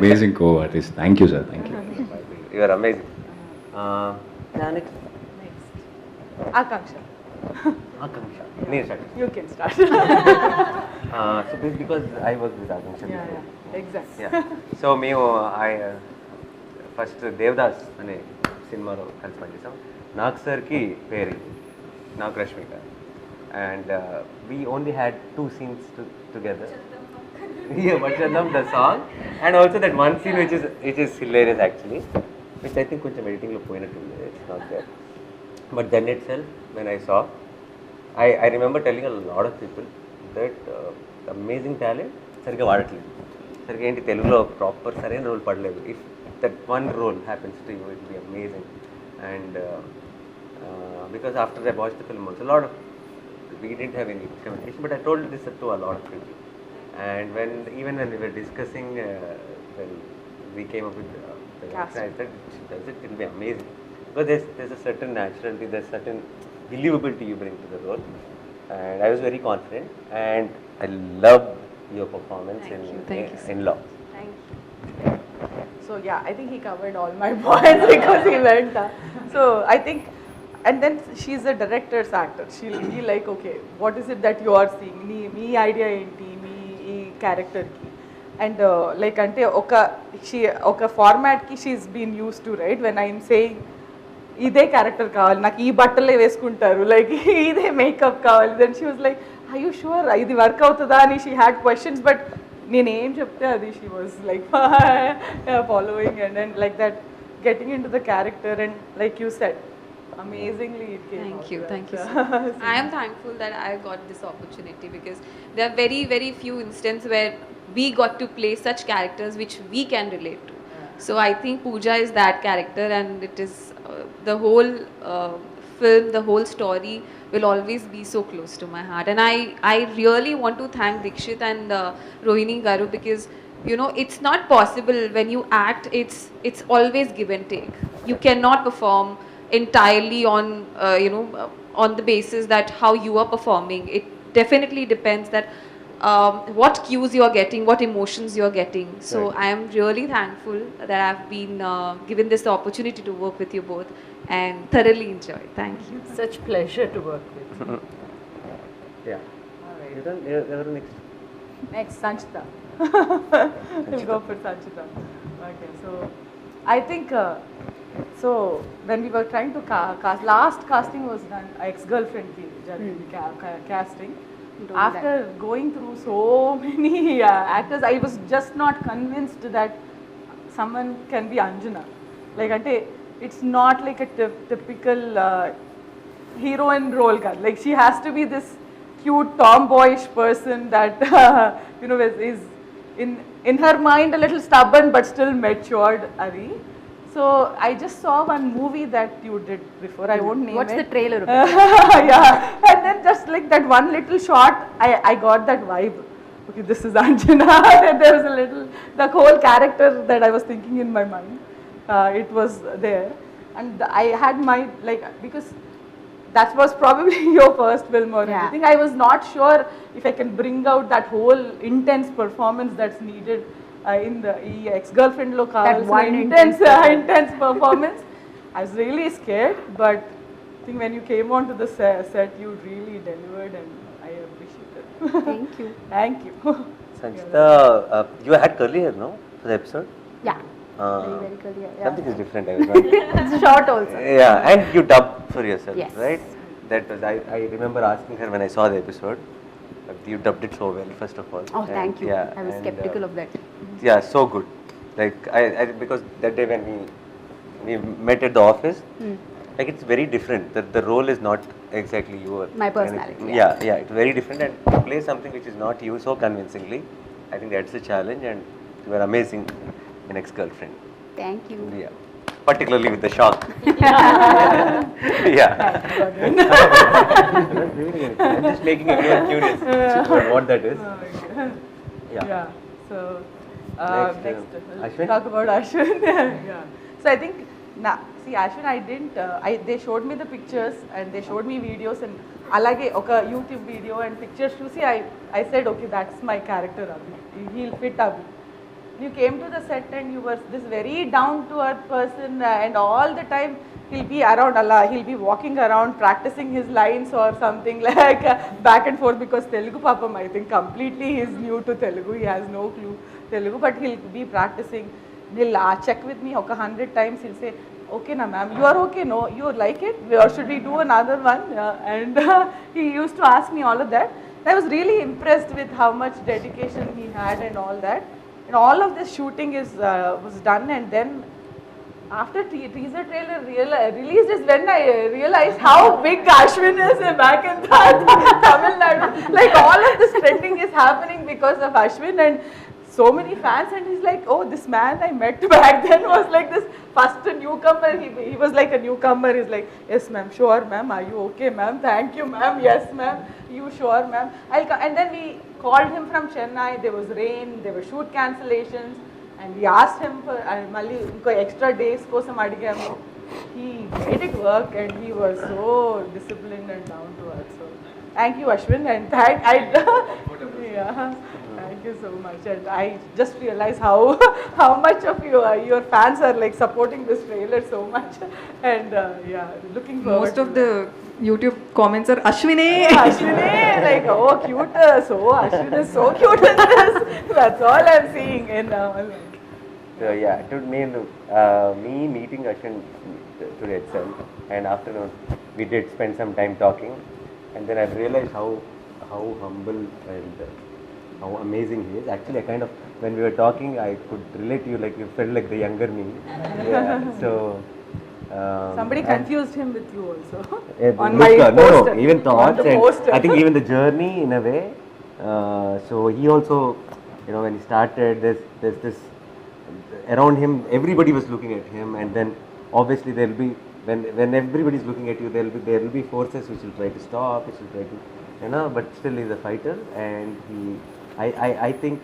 amazing co-artist. Thank you, sir. Thank you. You are amazing. Next. Akanksha. Akanksha. Nee, start. You can start. So because I worked with Akanksha before. Exactly. Yeah. So I first Devdas అనే సినిమాలో కలిసి పనిచేసాం. నాగ్ సార్కి పేరు Nag Rashmika, and we only had 2 scenes together. Yeah, Muchata, the song, and also that one scene which is hilarious actually, which I think కొంచెం editing లో పోయినట్టుంది. It's not there. But then itself, when I saw, I remember telling a lot of people that amazing talent సరిగ్గా వాడట్లేదు, సరిగ్గా ఏంటి తెలుగులో proper సరైన role పడలేదు. If that one role happens to you, it will be amazing. And because after I watched the film also, we didn't have any communication, but I told this to a lot of people. And even when we were discussing, when we came up with the cast, I said, it will be amazing. Because there's a certain naturality, there's certain believability you bring to the role. And I was very confident, and I loved your performance in Law. Thank you. So yeah, I think he covered all my points because he went. So I think, and then she's a director's actor. She'll be like, okay, what is it that you are seeing? Me idea enti, me character ki, and like ante oka format ki she's been used to, right? When I'm saying ఇదే character కావాలి నాకు, ఈ బట్టలే వేసుకుంటారు, like ఇదే makeup కావాలి, then she was like I you sure ఇది work అవుతుందా అని షీ హ్యాడ్ క్వశ్చన్స్, బట్ నేను ఏం చెప్తే అది she was like following and like that getting in to the character and like you said amazingly it came Thank out. you, thank you so much. I am thankful that I got this opportunity because there are very few instances where we got to play such characters which we can relate to. So I think Pooja is that character, and it is the whole film, the whole story will always be so close to my heart. And I really want to thank Dikshit and Rohini Garu, because you know it's not possible when you act. It's always give and take. You cannot perform entirely on on the basis that how you are performing. It definitely depends that what cues you are getting, what emotions you are getting. So right. I am really thankful that I have been given this opportunity to work with you both and thoroughly enjoy. Thank you. Such pleasure to work with. Yeah. All right. You're next. Next, Sanchita. We'll go for Sanchita. Okay, so I think so when we were trying to cast, last casting was done, ex-girlfriend ki casting. After going through so many actors, I was just not convinced that someone can be Anjana. Like ante, it's not like a typical heroine role. Like she has to be this cute tomboyish person that is in her mind a little stubborn but still matured. Ari. So I just saw one movie that you did before. I won't name What's it. the trailer of Yeah, and then just like that one little shot, I got that vibe. Okay, this is Anjana. There was a little, the whole character that I was thinking in my mind, it was there, and I had my because that was probably your first film or anything. I was not sure if I can bring out that whole intense performance that's needed. In the ex-girlfriend lo kavalsina intense performance. I was really scared, but I think when you came onto the set, you really delivered, and I appreciate it. Thank you. Thank you. Sanchita, you had curly hair, no, for the episode? Yeah. Very clear. Yeah. Something is different. I was wondering. It's short also. Yeah, and you dubbed for yourself, Yes. right? That was I remember asking her when I saw the episode. You dubbed it so well, first of all. Oh, thank you. Yeah, I was skeptical of that. Yeah, so good. Like I because that day when we met at the office, like it's very different. The role is not exactly your My personality, and yeah. yeah, it's very different, and to play something which is not you so convincingly, I think that's a challenge, and you are amazing in Ex-Girlfriend. Thank you. Yeah, particularly with the shock. Yeah. I'm just making everyone curious about what that is. Yeah. So Next, let's Ashwin? talk about Ashwin. Yeah. So I think see Ashwin, I didn't. They showed me the pictures and they showed me videos and alage oka YouTube video and pictures chusi I said okay, that's my character Abhi. He'll fit Abhi. You came to the set and you were this very down to earth person and all the time he'll be around Allah, he'll be walking around practicing his lines or something like back and forth because Telugu Papam I think completely he's new to Telugu, he has no clue Telugu, but he'll be practicing. He'll check with me 100 times, he'll say, okay na ma'am, you are okay, no, you like it, or should we do another one? And he used to ask me all of that. I was really impressed with how much dedication he had and all that. And all of this shooting was done, and then after teaser trailer released is when I realized how big Ashwin is back in Tamil Nadu. Like all of this trending is happening because of Ashwin and so many fans, and he's like, oh, this man I met back then was like this first newcomer. He was like a newcomer. He's like, yes ma'am, sure ma'am, are you okay ma'am, thank you ma'am, yes ma'am, you sure ma'am, I'll come. And then we called him from Chennai, there was rain, there were shoot cancellations, and we asked him for extra days kosam adigamu. He made it work and he was so disciplined and down to earth. So thank you Ashwin, and yeah. Thank you so much, and I just realized how much of your fans are like supporting this trailer so much, and yeah, looking forward. Most of the YouTube comments are Ashwine. Ashwine, like oh cute, so Ashwin is so cute in this. That's all I'm seeing in So yeah, to me, me meeting Ashwin today itself, and afternoon we did spend some time talking, and then I realized how humble and how amazing he is. Actually, I kind of, when we were talking, I could relate to you, like you felt like the younger me. Yeah. So somebody confused him with you also. On my poster. No, even thoughts and I think even the journey in a way. So he also, when he started, there's this around him, everybody was looking at him, and then obviously there will be when everybody is looking at you, there will be forces which will try to stop, which will try to, but still he's a fighter, and I think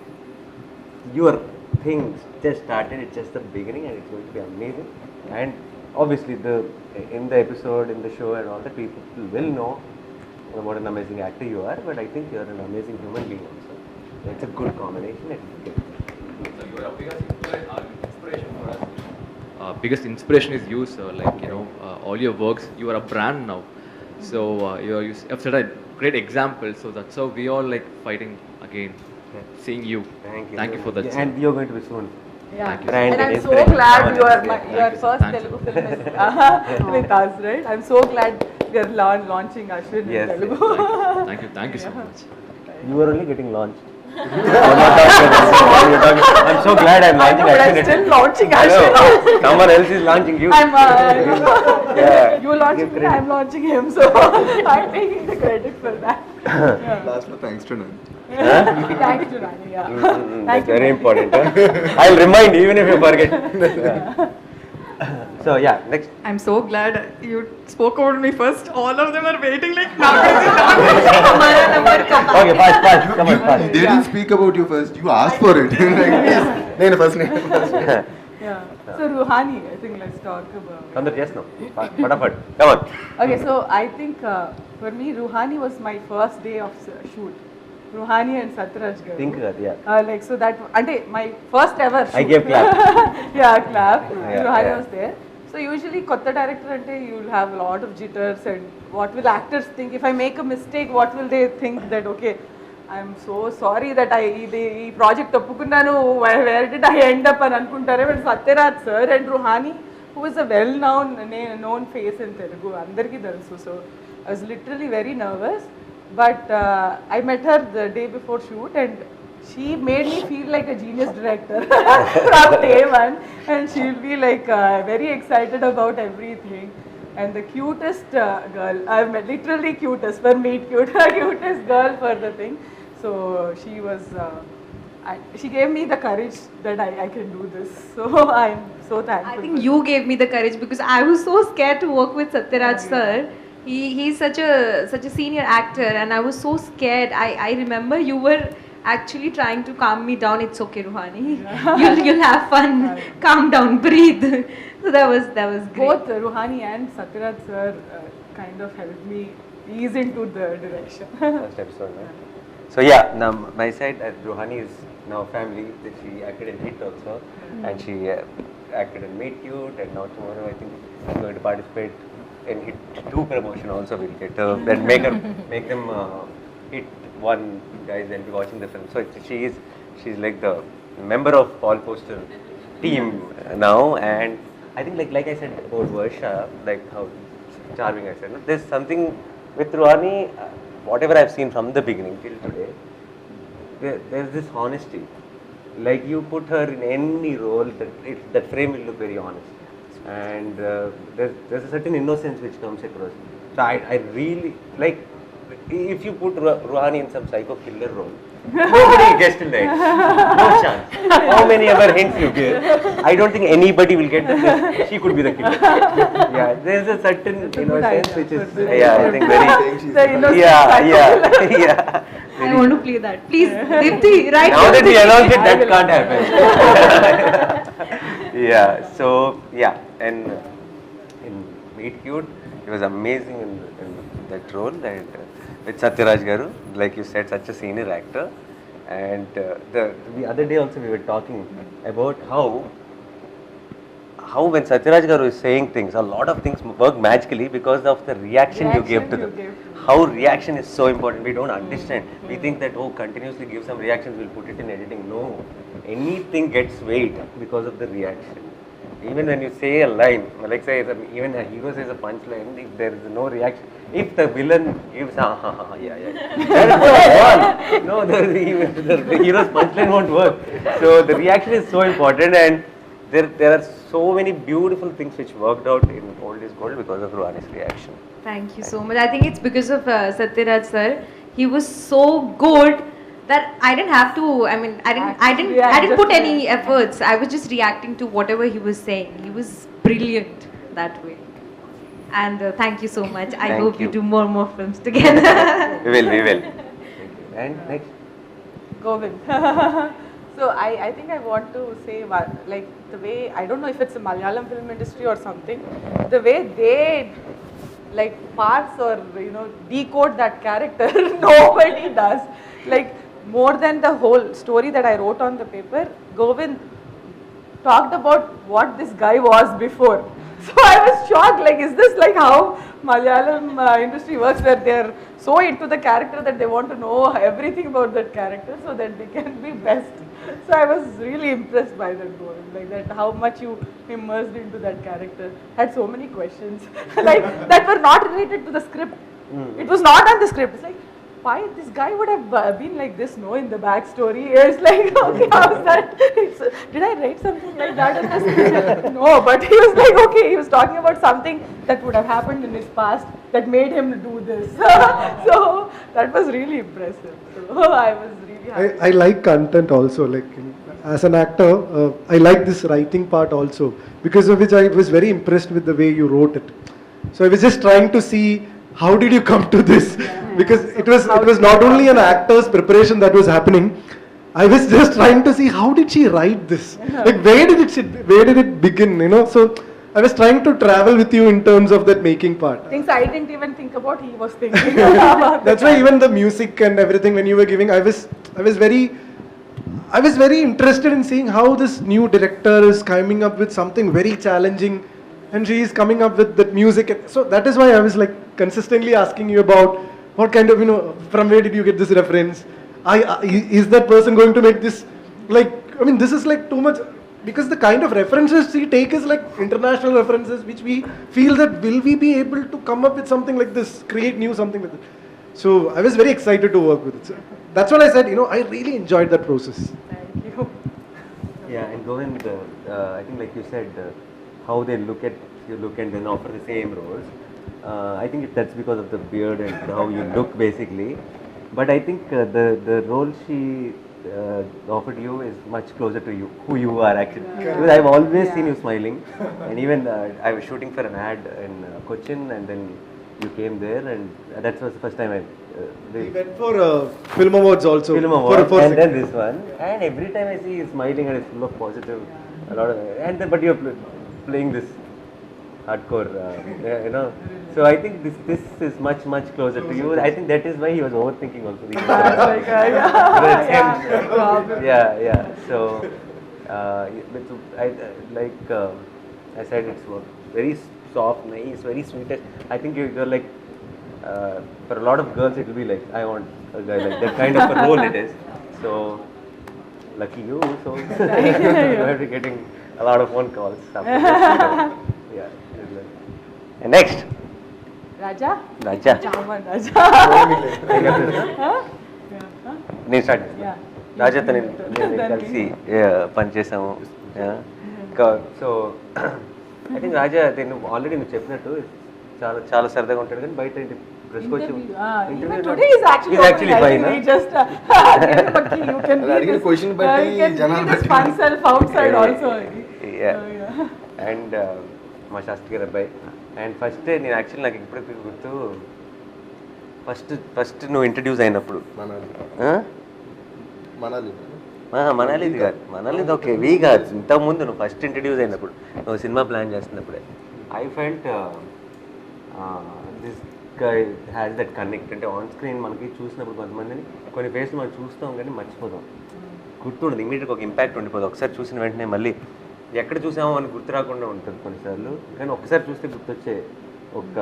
your thing just started, it's just the beginning, and it's going to be amazing. And obviously in the episode, in the show and all that, people will know what an amazing actor you are, but I think you're an amazing human being also. It's a good combination. So you are a biggest inspiration for us. Biggest inspiration is you, sir. Like all your works, you are a brand now. So you have set a great example. So that's how we all like fighting again, seeing you. Thank you for that. And you're going to be soon. Yeah, and I'm so glad your first Telugu film is with us, right? I'm so glad we are launching Ashwin in Telugu. Thank you so much. You are only getting launched. I'm so glad I'm launching Ashwin. I'm still launching Ashwin. No, someone else is launching you. You launching me, I'm launching him, so I'm taking the credit for that. Last one, thanks to Nani. Thanks to Nani, yeah. That's very important. I'll remind even if you forget. So yeah, next. I'm so glad you spoke about me first. All of them are waiting like now. Okay, fast, come on, fast. They didn't speak about you first. You asked for it. Like, first name. Yeah. So Rohini, I think let's talk about. Chandra, yes, no. Fatafat. Come on. Okay, so I think for me, Rohini was my first day of shoot. Rohini and Satires garu. Think that, yeah. Like so that, my first ever shoot. I gave clap. Yeah, clap. Yeah, Rohini was there. So usually, kotta director you'll have a lot of jitters, and what will actors think? If I make a mistake, what will they think that okay, I'm so sorry that I project oppukunnanu, where did I end up and anukuntare? But Satires sir and Rohini, who is a well-known face in Telugu, andarki telusu. So I was literally very nervous, but I met her the day before shoot, and she made me feel like a genius director from day one, and she'll be like very excited about everything. and the cutest girl, I've met literally cutest, for meet cute, cutest girl for the thing. So she was, she gave me the courage that I can do this. So I'm so thankful. I think you gave me the courage because I was so scared to work with Satires sir. He's such a senior actor, and I was so scared. I remember you were actually trying to calm me down. It's okay, Rohini. You'll have fun. Calm down, breathe. So that was great. Both Rohini and Satires sir kind of helped me ease into the direction. First episode, no? So yeah, now my side, Rohini is now family. She acted in Hit also, and she acted in Meet Cute, and now tomorrow I think she's going to participate in Hit 2 promotion also. We'll get her, then make them Hit 1 guys and be watching the film. So she's like the member of Paul Poster team now, and I think like I said about Varsha, like how charming I said, no? There's something with Rohini, whatever I've seen from the beginning till today, there's this honesty. Like you put her in any role, that frame will look very honest, and there's a certain innocence which comes across. So I really like, if you put Rohini in some psycho killer role, nobody will guess till the end. No chance. How many ever hints you give, I don't think anybody will get that she could be the killer. Yeah, there's a certain innocence which is, I think very, yeah. I want to play that. Please, Deepthi, right now that we announced it, that can't happen. Yeah, so yeah, and in Meet Cute, he was amazing in that role, and with Satires garu, like you said, such a senior actor. And the other day also we were talking about how when Satires garu is saying things, a lot of things work magically because of the reaction you give to them. How reaction is so important, we don't understand. We think that, continuously give some reactions, we'll put it in editing. No, anything gets weight because of the reaction. Even when you say a line, like say even a hero says a punchline, if there is no reaction, if the villain gives yeah, that is the wall. No, the hero's punchline won't work. So the reaction is so important, and there are so many beautiful things which worked out in Old is Gold because of Rohini's reaction. Thank you so much. I think it's because of Satires sir. He was so good that I didn't have to. I mean, I didn't put any efforts. I was just reacting to whatever he was saying. He was brilliant that way. And thank you so much. I hope you do more films together. We will. And next, Govind. So I think I want to say, like, the way, I don't know if it's a Malayalam film industry or something, the way they like parse or decode that character, nobody does. Like, more than the whole story that I wrote on the paper, Govind talked about what this guy was before. So I was shocked, like, is this like how Malayalam industry works, where they're so into the character that they want to know everything about that character so that they can be best. So I was really impressed by that Govind, like that how much you immersed into that character. Had so many questions, like that were not related to the script. It was not on the script. It's like, why this guy would have been like this, in the backstory. It's like, okay, how's that? Did I write something like that in this? No, but he was like, okay, he was talking about something that would have happened in his past that made him do this. So that was really impressive. So I was really happy. I like content also, like as an actor, I like this writing part also, because of which I was very impressed with the way you wrote it. So I was just trying to see, how did you come to this? Because it was not only an actor's preparation that was happening. I was just trying to see, how did she write this? Like, where did it begin? So I was trying to travel with you in terms of that making part. Things I didn't even think about, he was thinking. That's why even the music and everything when you were giving, I was very interested in seeing how this new director is coming up with something very challenging, and she is coming up with that music. So that is why I was like consistently asking you about what kind of, from where did you get this reference? Is that person going to make this, like, I mean, this is like too much, because the kind of references she take is like international references, which we feel that will we be able to come up with something like this, create new something with it. So I was very excited to work with it. So that's what I said, I really enjoyed that process. Thank you. yeah, and Govind, I think like you said, how they look at you look and then offer the same roles. I think that's because of the beard and how you look basically. But I think the role she offered you is much closer to you, who you are actually. Because I've always seen you smiling, and even I was shooting for an ad in Cochin, and then you came there, and that was the first time We went for film awards also. Film award, and then this one, and every time I see you smiling and it's full of positive, a lot of, and then, but you're playing this hardcore, you know. So I think this is much closer to you. I think that is why he was overthinking also. Yeah. So I said, it's very soft, nice, very sweet. I think you're like, for a lot of girls it will be like, I want a guy like that kind of a role it is. So lucky you. So you have to getting a lot of phone calls after this. Yeah. And next. Raja. Chaman Raja. నేను start చేస్తాను. రాజాతో నేను కలిసి పనిచేసాము. So I think రాజా నువ్వు already నువ్వు చెప్పినట్టు చాలా సరదాగా ఉంటాడు, కానీ బయట ప్రెస్కి వచ్చి అండ్ మా శాస్త్రి గారు అబ్బాయి. అండ్ ఫస్ట్ నేను యాక్చువల్లీ నాకు ఇప్పటికీ గుర్తు, ఫస్ట్ నువ్వు ఇంట్రడ్యూస్ అయినప్పుడు మనాలిది కాదు, మనాలిది ఓకే వీ కాదు, ఇంతకుముందు నువ్వు ఫస్ట్ ఇంట్రడ్యూస్ అయినప్పుడు నువ్వు సినిమా ప్లాన్ చేస్తున్నప్పుడే I felt this guy has that connect. అంటే ఆన్ స్క్రీన్ మనకి చూసినప్పుడు కొంతమందిని కొన్ని ఫేస్లు మనం చూస్తాం కానీ మర్చిపోతాం, గుర్తుండదు, ఇమీడియట్గా ఒక ఇంపాక్ట్ ఉండిపోదు. ఒకసారి చూసిన వెంటనే మళ్ళీ ఎక్కడ చూసామో అని గుర్తు రాకుండా ఉంటుంది కొన్నిసార్లు, కానీ ఒకసారి చూస్తే గుర్తొచ్చే ఒక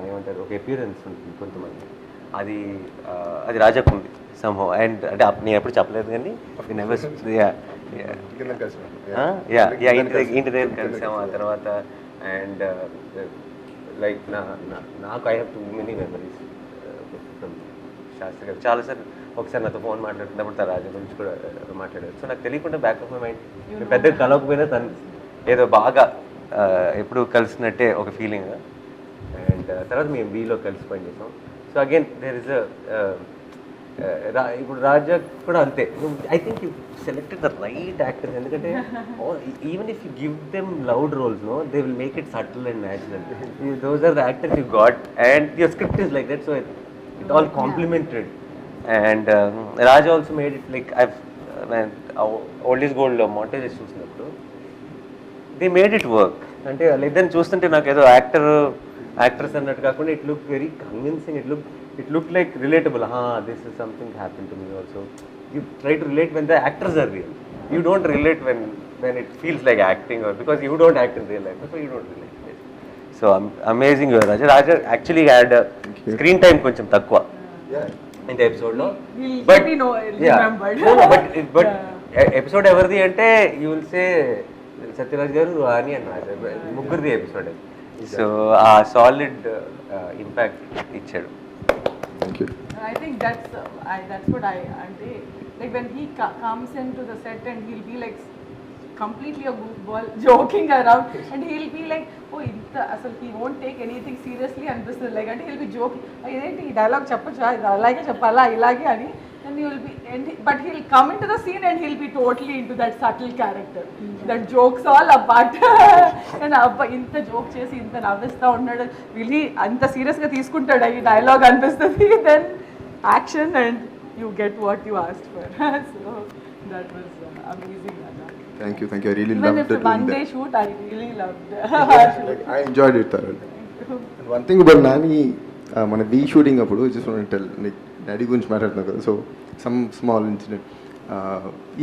ఏమంటారు ఒక అపియరెన్స్ ఉంటుంది కొంతమంది. అది రాజాకు ఉంది సంహో. అండ్ అంటే నేను ఎప్పుడు చెప్పలేదు కానీ ఇంటి దగ్గర కలిసాము ఆ తర్వాత. అండ్ లైక్ నాకు I have too many memories from Shastri garu. చాలాసార్లు ఒకసారి నాతో ఫోన్ మాట్లాడుతున్నప్పుడు తన రాజా గురించి కూడా మాట్లాడారు. సో నాకు తెలియకుండా బ్యాక్ ఆఫ్ మై మైండ్ పెద్దగా కలవకపోయినా తను ఏదో బాగా ఎప్పుడు కలిసినట్టే ఒక ఫీలింగ్. అండ్ తర్వాత మేము వీలో కలిసి పని చేసాం. సో అగైన్ దేర్ ఇస్ ఇప్పుడు రాజా కూడా అంతే. I think you selected the right actors, ఎందుకంటే even if you give them loud roles no they will make it subtle and natural. Those are the actors you got and your script is like that, so it all complemented. And Raj also made it like when Old is Gold montages చూసినప్పుడు they made it work. అంటే ఇద్దరిని చూస్తుంటే నాకు ఏదో actress అన్నట్టు కాకుండా it look very convincing, it look like relatable. This is something happen to me also. You try to relate when the actors are real. You don't relate when it feels like acting, or because you don't act in real life, so you don't relate. So amazing you are, Raja actually had screen time కొంచెం తక్కువ in the episode lo, but episode everdi ante you will say Satires garu, Rohini and Raja muggurdi episode. So solid impact ichadu. Thank you. I think that's what I ante like when he comes into the set and he'll be like completely a goofball joking around, and he'll be like, oh inta asal he won't take anything seriously anpisthundi, like and he'll be joking, identi ee dialogue cheppacha alage cheppala ilage ani, and he will be but he'll come into the scene and he'll be totally into that subtle character, that jokes all apart. And abba inta joke chesi inta navista unnadu, really anta serious ga తీసుకుంటాడా ఈ dialogue అనిపిస్తుంది. Then action and you get what you asked for. So that was amazing. Thank you. I really Even loved if it. One day shoot, I really loved it. Like, I enjoyed it thoroughly. And one thing about Nani, మన V shooting అప్పుడు just want to tell, like daddy గురించి మాట్లాడుతున్నాం కదా, so some small incident.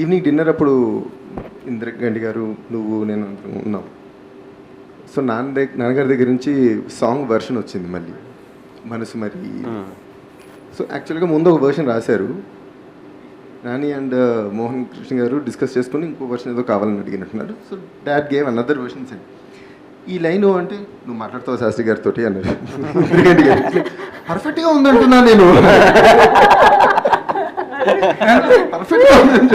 Evening dinner అప్పుడు ఇంద్రగంటి గారు నువ్వు నేను ఉన్నాం. సో నాన్నగారి దగ్గర నుంచి సాంగ్ వర్షన్ వచ్చింది మళ్ళీ మనసు మరి. సో యాక్చువల్గా ముందు ఒక వర్షన్ రాశారు, నాని అండ్ మోహన్ కృష్ణ గారు డిస్కస్ చేసుకుని ఇంకో వర్షన్ ఏదో కావాలని అడిగినట్టున్నారు. So dad gave another version send. ఈ లైన్ అంటే నువ్వు మాట్లాడుతావు శాస్త్రి గారితో అన్నారు. పర్ఫెక్ట్గా ఉందంటున్నా నేను, పర్ఫెక్ట్గా ఉందని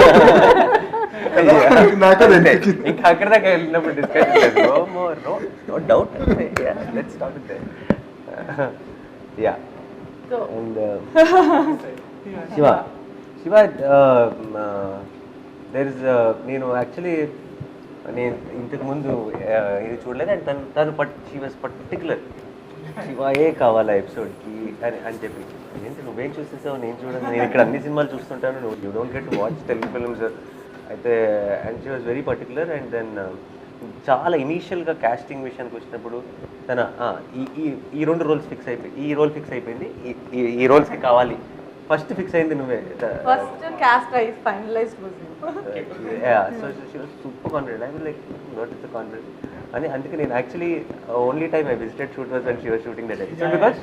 నాకు అది అనిపించింది. ఇంకా అక్కడ దాకా వెళ్ళినప్పుడు డిస్కషన్ లేదు. No doubt. Let's start with ya. And Shiva there is నేను యాక్చువల్లీ నేను ఇంతకుముందు ఇది చూడలేదు. అండ్ తను షీ వాజ్ పర్టికులర్, శివాయే కావాలా ఎపిసోడ్కి అని చెప్పి. ఏంటి నువ్వేం చూసేసావు, నేను చూడను, నేను ఇక్కడ అన్ని సినిమాలు చూస్తుంటాను, నువ్వు you don't get to watch Telugu films అయితే. And she was very particular. And then చాలా ఇనీషియల్గా కాస్టింగ్ విషయానికి వచ్చినప్పుడు తన ఈ 2 రోల్స్ ఫిక్స్ అయిపోయి, ఈ రోల్ ఫిక్స్ అయిపోయింది, ఈ రోల్స్కి కావాలి, ఫస్ట్ ఫిక్స్ అయింది నువ్వే. First cast I finalized was you. Yeah, so she was super confident. I was like, what is the confidence? And అందుకే నేను actually only time I visited shoot was when she was shooting that episode because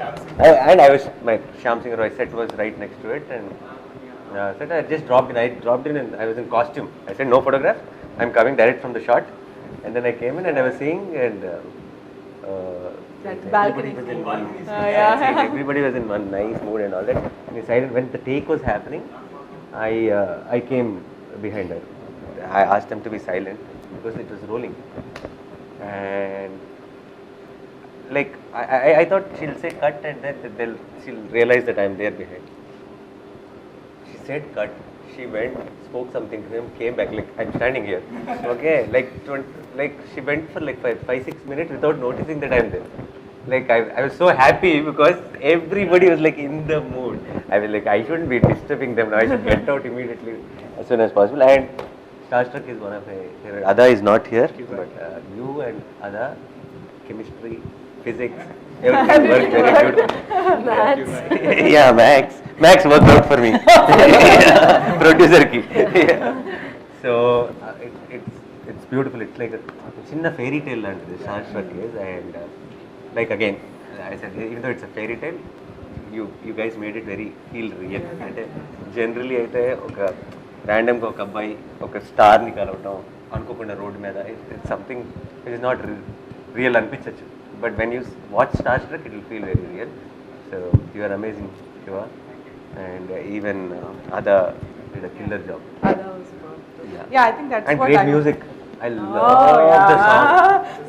I was my Shyam Singh Roy set was right next to it, and said I just dropped in and I was in costume. I said no photograph, I'm coming direct from the shot. And then I came in and I was seeing, and balcony everybody was in one nice mood and all that. And decided when the take was happening, I came behind her. I asked them to be silent because it was rolling, and like I thought she'll say cut, and then she'll realize that I'm there behind. She said cut. She went, spoke something to him, came back, like I'm standing here. Okay, like she went for like 5-6 minutes without noticing that I'm there. Like I was so happy because everybody was like in the mood. I was like, I shouldn't be disturbing them now. I should get out immediately as soon as possible. And Starstruck is one of my favorite. Ada is not here, but you and Ada, chemistry, physics, everything worked very good. Yeah, Max worked out for me. Producer ki. So it's beautiful. It's like a chinna fairy tale and the Starstruck is, and like again I said, even though it's a fairy tale, you guys made it very feel real. అంటే generally అయితే ఒక ర్యాండమ్గా ఒక అబ్బాయి ఒక స్టార్ని కలవటం అనుకోకుండా road మీద, it's something it is not real అనిపించవచ్చు. But when you watch Starstruck it will feel very real. So you are amazing, Shiva, and even Ada did a killer job. Ada was good. Yeah, I think that's and what great music. I love the song.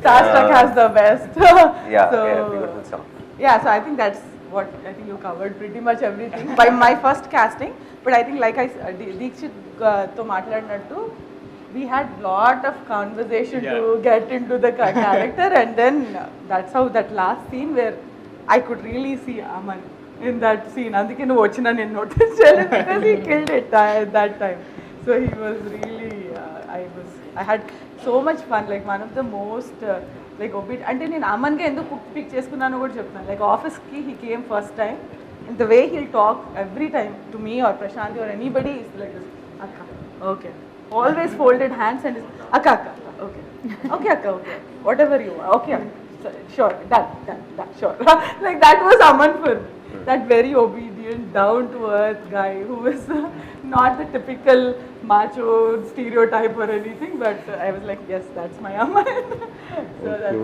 Starstruck has the best. Yeah, so, beautiful song. Yeah, so I think that's what I think you covered pretty much everything by my first casting. But I think like I Deekshit to matladinattu, we had lot of conversation to get into the character, and then that's how that last scene where I could really see Aman in that scene. Andike nu vachina nen notice cheyaledu because he killed it at that time. So he was really I had so much fun. Like one of the most like obedient. అంటే నేను అమన్గా ఎందుకు pick చేసుకున్నానో కూడా చెప్తాను. Like ఆఫీస్కి he came first time, and the way he'll talk every time to me or Prashanthi or anybody is like this, akka, okay, always folded hands and akka, okay, okay akka, okay, whatever you want, okay, sure, done, sure. Like that was Aman for me. That very obedient, down to earth guy who was not the typical macho stereotype or anything, but I was like, yes, that's my Aman. So that's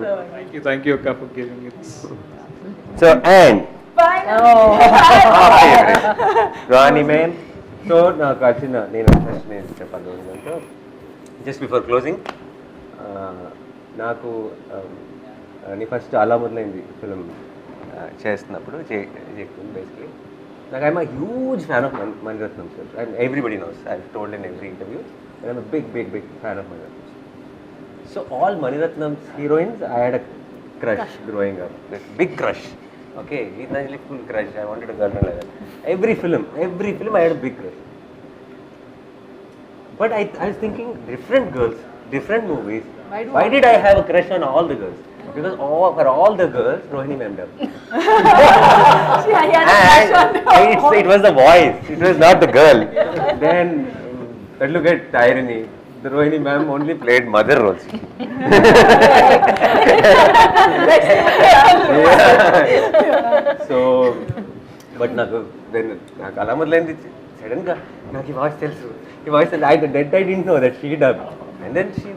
thank you akka for giving it. So and Rohini ma'am, so నాకు వచ్చిన నేను first నేను చెప్పాలి just before closing, నాకు నీ first అలా మొదలైంది film చేస్తున్నప్పుడు బేసిక్లీ నాకు I'm a huge fan of Mani Ratnam sir, and everybody knows I told in every interview I'm a big fan of Mani Ratnam. So all Mani Ratnam's heroines I had a crush growing up, big crush. Okay, it's not like full crush, I wanted a girlfriend like that. Every film I had a big crush. But I was thinking, different girls, different movies, why did I have a crush on all the girls? Because for all the girls, Rohini ma'am did. And it was the voice, it was not the girl. Then look at the irony, the Rohini ma'am only played mother roles. So, but నాకు అలా మొదలైంది సడన్గా నాకు ఈ voice తెలుసు, ఈ voice I didn't know that she dubbed. And then she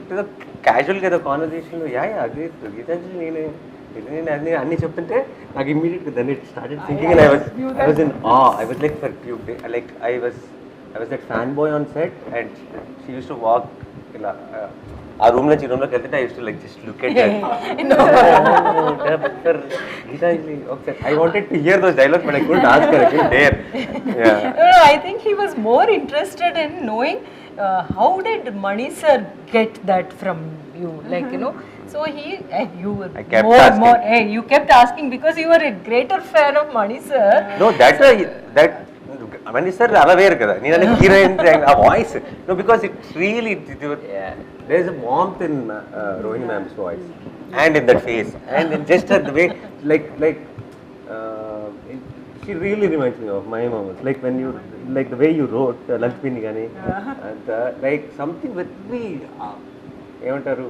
క్యాజువల్గా ఏదో కాన్వర్జేషన్లో అదే గీతాంజలి నేను అన్నీ చెప్తుంటే నాకు ఇమ్మీడియట్గా then it started thinking, and I was in awe. I was like for few days, like I was I was that fanboy on set, and she used to walk ఇలా ఆ రూమ్ నుంచి రూమ్లోకి వెళ్తుంటే I used to like just look at her. I wanted to hear those dialogues, but I couldn't ask her. I couldn't dare. Yeah. No, I think he was more interested in knowing how did Mani sir get that from you, like, you know. So you were I kept asking. you kept asking because you were a greater fan of Mani sir. No, that Mani sir aware kada. Neenane heroine a voice. No, because it's really there is a warmth in Rohini ma'am's voice and in that face and in just the way she really reminds me of my mom. Like when you like the way you wrote Lunch Pini Gani and like something with me evantaru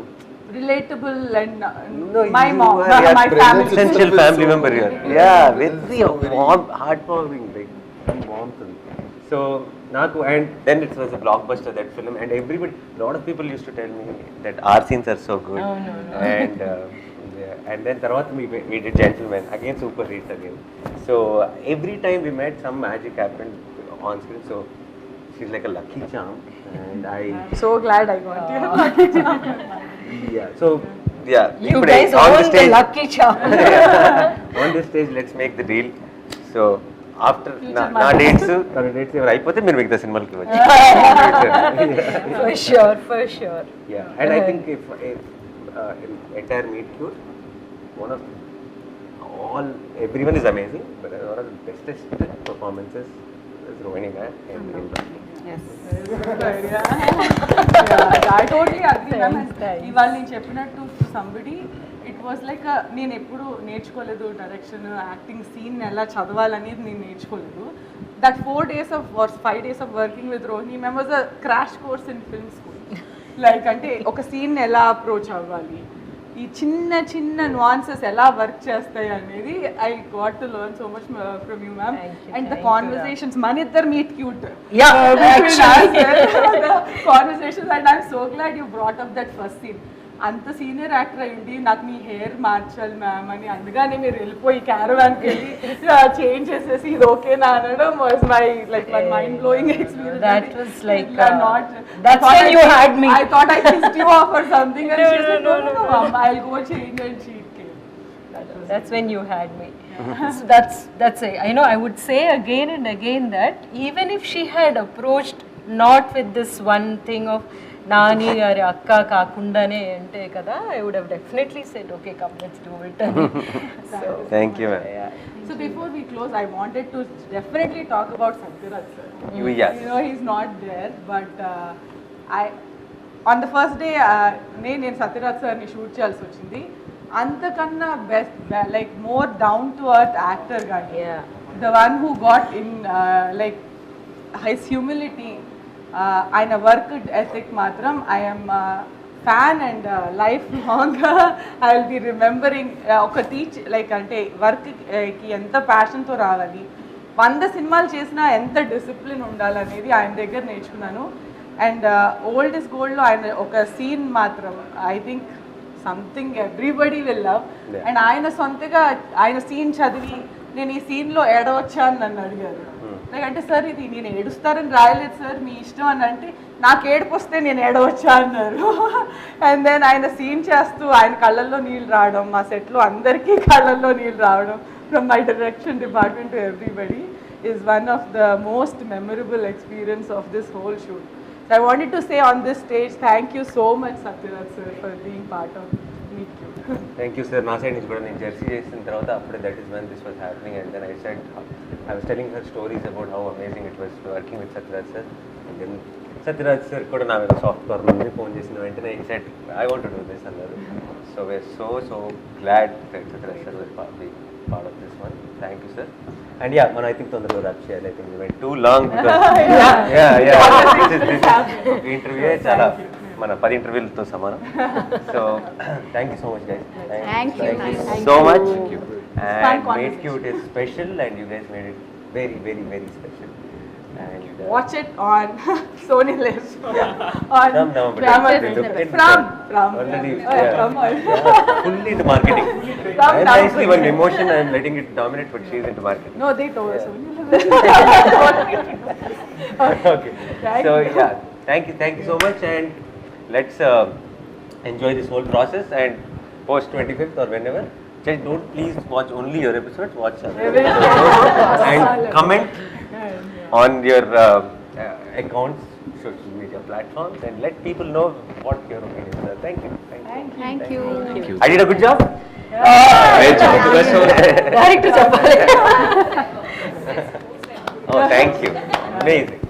Relatable and no, my you mom, are my family. essential family member here. Yeah, very warm, heartwarming, like warmth. So, Naku, and then it was a blockbuster, that film, and everybody, a lot of people used to tell me that our scenes are so good. Oh, no. And then Tarvat we did Gentleman, again super hits again. So every time we met, some magic happened on screen. So she's like a lucky charm, and So glad I got you. Lucky charm. Yeah. So yeah, You guys own the lucky charm. On this stage, let's make the deal. So after na dates ఎవరు అయిపోతే మీరు మిగతా సినిమాలకి వచ్చి For sure. Yeah, and I think if entire meet cute, one of everyone is amazing, but one of the bestest performances is Rohini ma'am and Yes. I totally agree, ma'am. Thanks. ఇవాళ నేను చెప్పినట్టు somebody it was like నేను ఎప్పుడు నేర్చుకోలేదు direction acting scene ఎలా చదవాలనేది నేను నేర్చుకోలేదు. That 4 days of or 5 days of working with Rohini ma'am was a crash course in film school. Like అంటే ఒక సీన్ ఎలా అప్రోచ్ అవ్వాలి, ఈ చిన్న చిన్న nuances ఎలా వర్క్ చేస్తాయి అనేది I got to learn so much from you ma'am. And the conversations మన ఇద్దరు meet cute conversations and I'm so glad you brought up that first scene. అంత సీనియర్ యాక్టర్ అయ్యింది నాకు మీ హెయిర్ మార్చాలి మ్యామ్ అని, అందుకని మీరు వెళ్ళిపోయి క్యారవాన్కి వెళ్ళి చేంజ్ చేసేసి ఇది ఓకేనా అనడం was my like my mind blowing experience. That was like not that's when you had me. I thought I pissed you off or something, and she said no, I'll go change, and she came. That's when you had me. So that's it. I know I would say again and again that even if she had approached not with this one thing of Nani or akka kakundane ante kada, I would have definitely said okay, come let's do it. So thank you ma'am. Yeah. So before we close, I wanted to definitely talk about Satires sir. Yes. You know he's not there, but on the first day నేను Satires sir ని shoot చేయాల్సి వచ్చింది. అంతకన్నా best like more down to earth actor కానీ the one who got in like his humility, ఆయన work ethic మాత్రం I'm fan and life long I will be remembering. ఒక like అంటే వర్క్కి ఎంత ప్యాషన్తో రావాలి, 100 సినిమాలు చేసినా ఎంత డిసిప్లిన్ ఉండాలనేది ఆయన దగ్గర నేర్చుకున్నాను. అండ్ ఓల్డ్ ఇస్ గోల్డ్లో ఆయన ఒక సీన్ మాత్రం I think something everybody will love. And ఆయన సొంతగా ఆయన సీన్ చదివి నేను ఈ సీన్లో ఏడవచ్చా అని నన్ను అడిగారు. లైక్ అంటే సార్ ఇది నేను ఏడుస్తారని రాయలేదు సార్ మీ ఇష్టం అని అంటే నాకు ఏడుపు వస్తే నేను ఏడవచ్చా అన్నారు. అండ్ దెన్ ఆయన సీన్ చేస్తూ ఆయన కళ్ళల్లో నీళ్ళు రావడం, మా సెట్లో అందరికీ కళ్ళల్లో నీళ్ళు రావడం from my direction department to everybody is one of the most memorable experience of this whole shoot. So I wanted to say on this stage, thank you so much Satires sir for being part of Meet Cute. Thank you sir. నా side నుంచి కూడా నేను Jersey చేసిన తర్వాత అప్పుడే that is when this was happening, and then I was telling her stories about how amazing it was working with Satires sir. And then Satires sir కూడా నా మీద సాఫ్ట్ కార్నర్ నుండి ఫోన్ చేసిన వెంటనే he said I want to do this అన్నారు. So we're so glad that Satires sir will be part of this one. Thank you sir. And yeah, man, I think తొందరగా rub చేయాలి. I think we went too long because this interview చాలా మన 10 ఇంటర్వ్యూలతో సమానం. So thank you so much guys. Thank you so much. And Meet Cute is special, and you guys made it very special. And Watch it on Sony Live. Yeah. On From now, but Drama they look Festival. in From already, from fully into marketing. From I'm now. nicely one emotion, I'm letting it dominate, but she's into marketing. No, they told us Sony Okay. Thank So you. yeah, thank you so much, and let's enjoy this whole process. And post 25th or whenever, just don't please watch only your episodes. Watch other episodes and comment on your accounts, social media platforms, and let people know what your opinions are. Thank you. Thank you. Thank you. I did a good job. Great job. Best of luck. Direct చెప్పాలి. Oh, thank you. Amazing.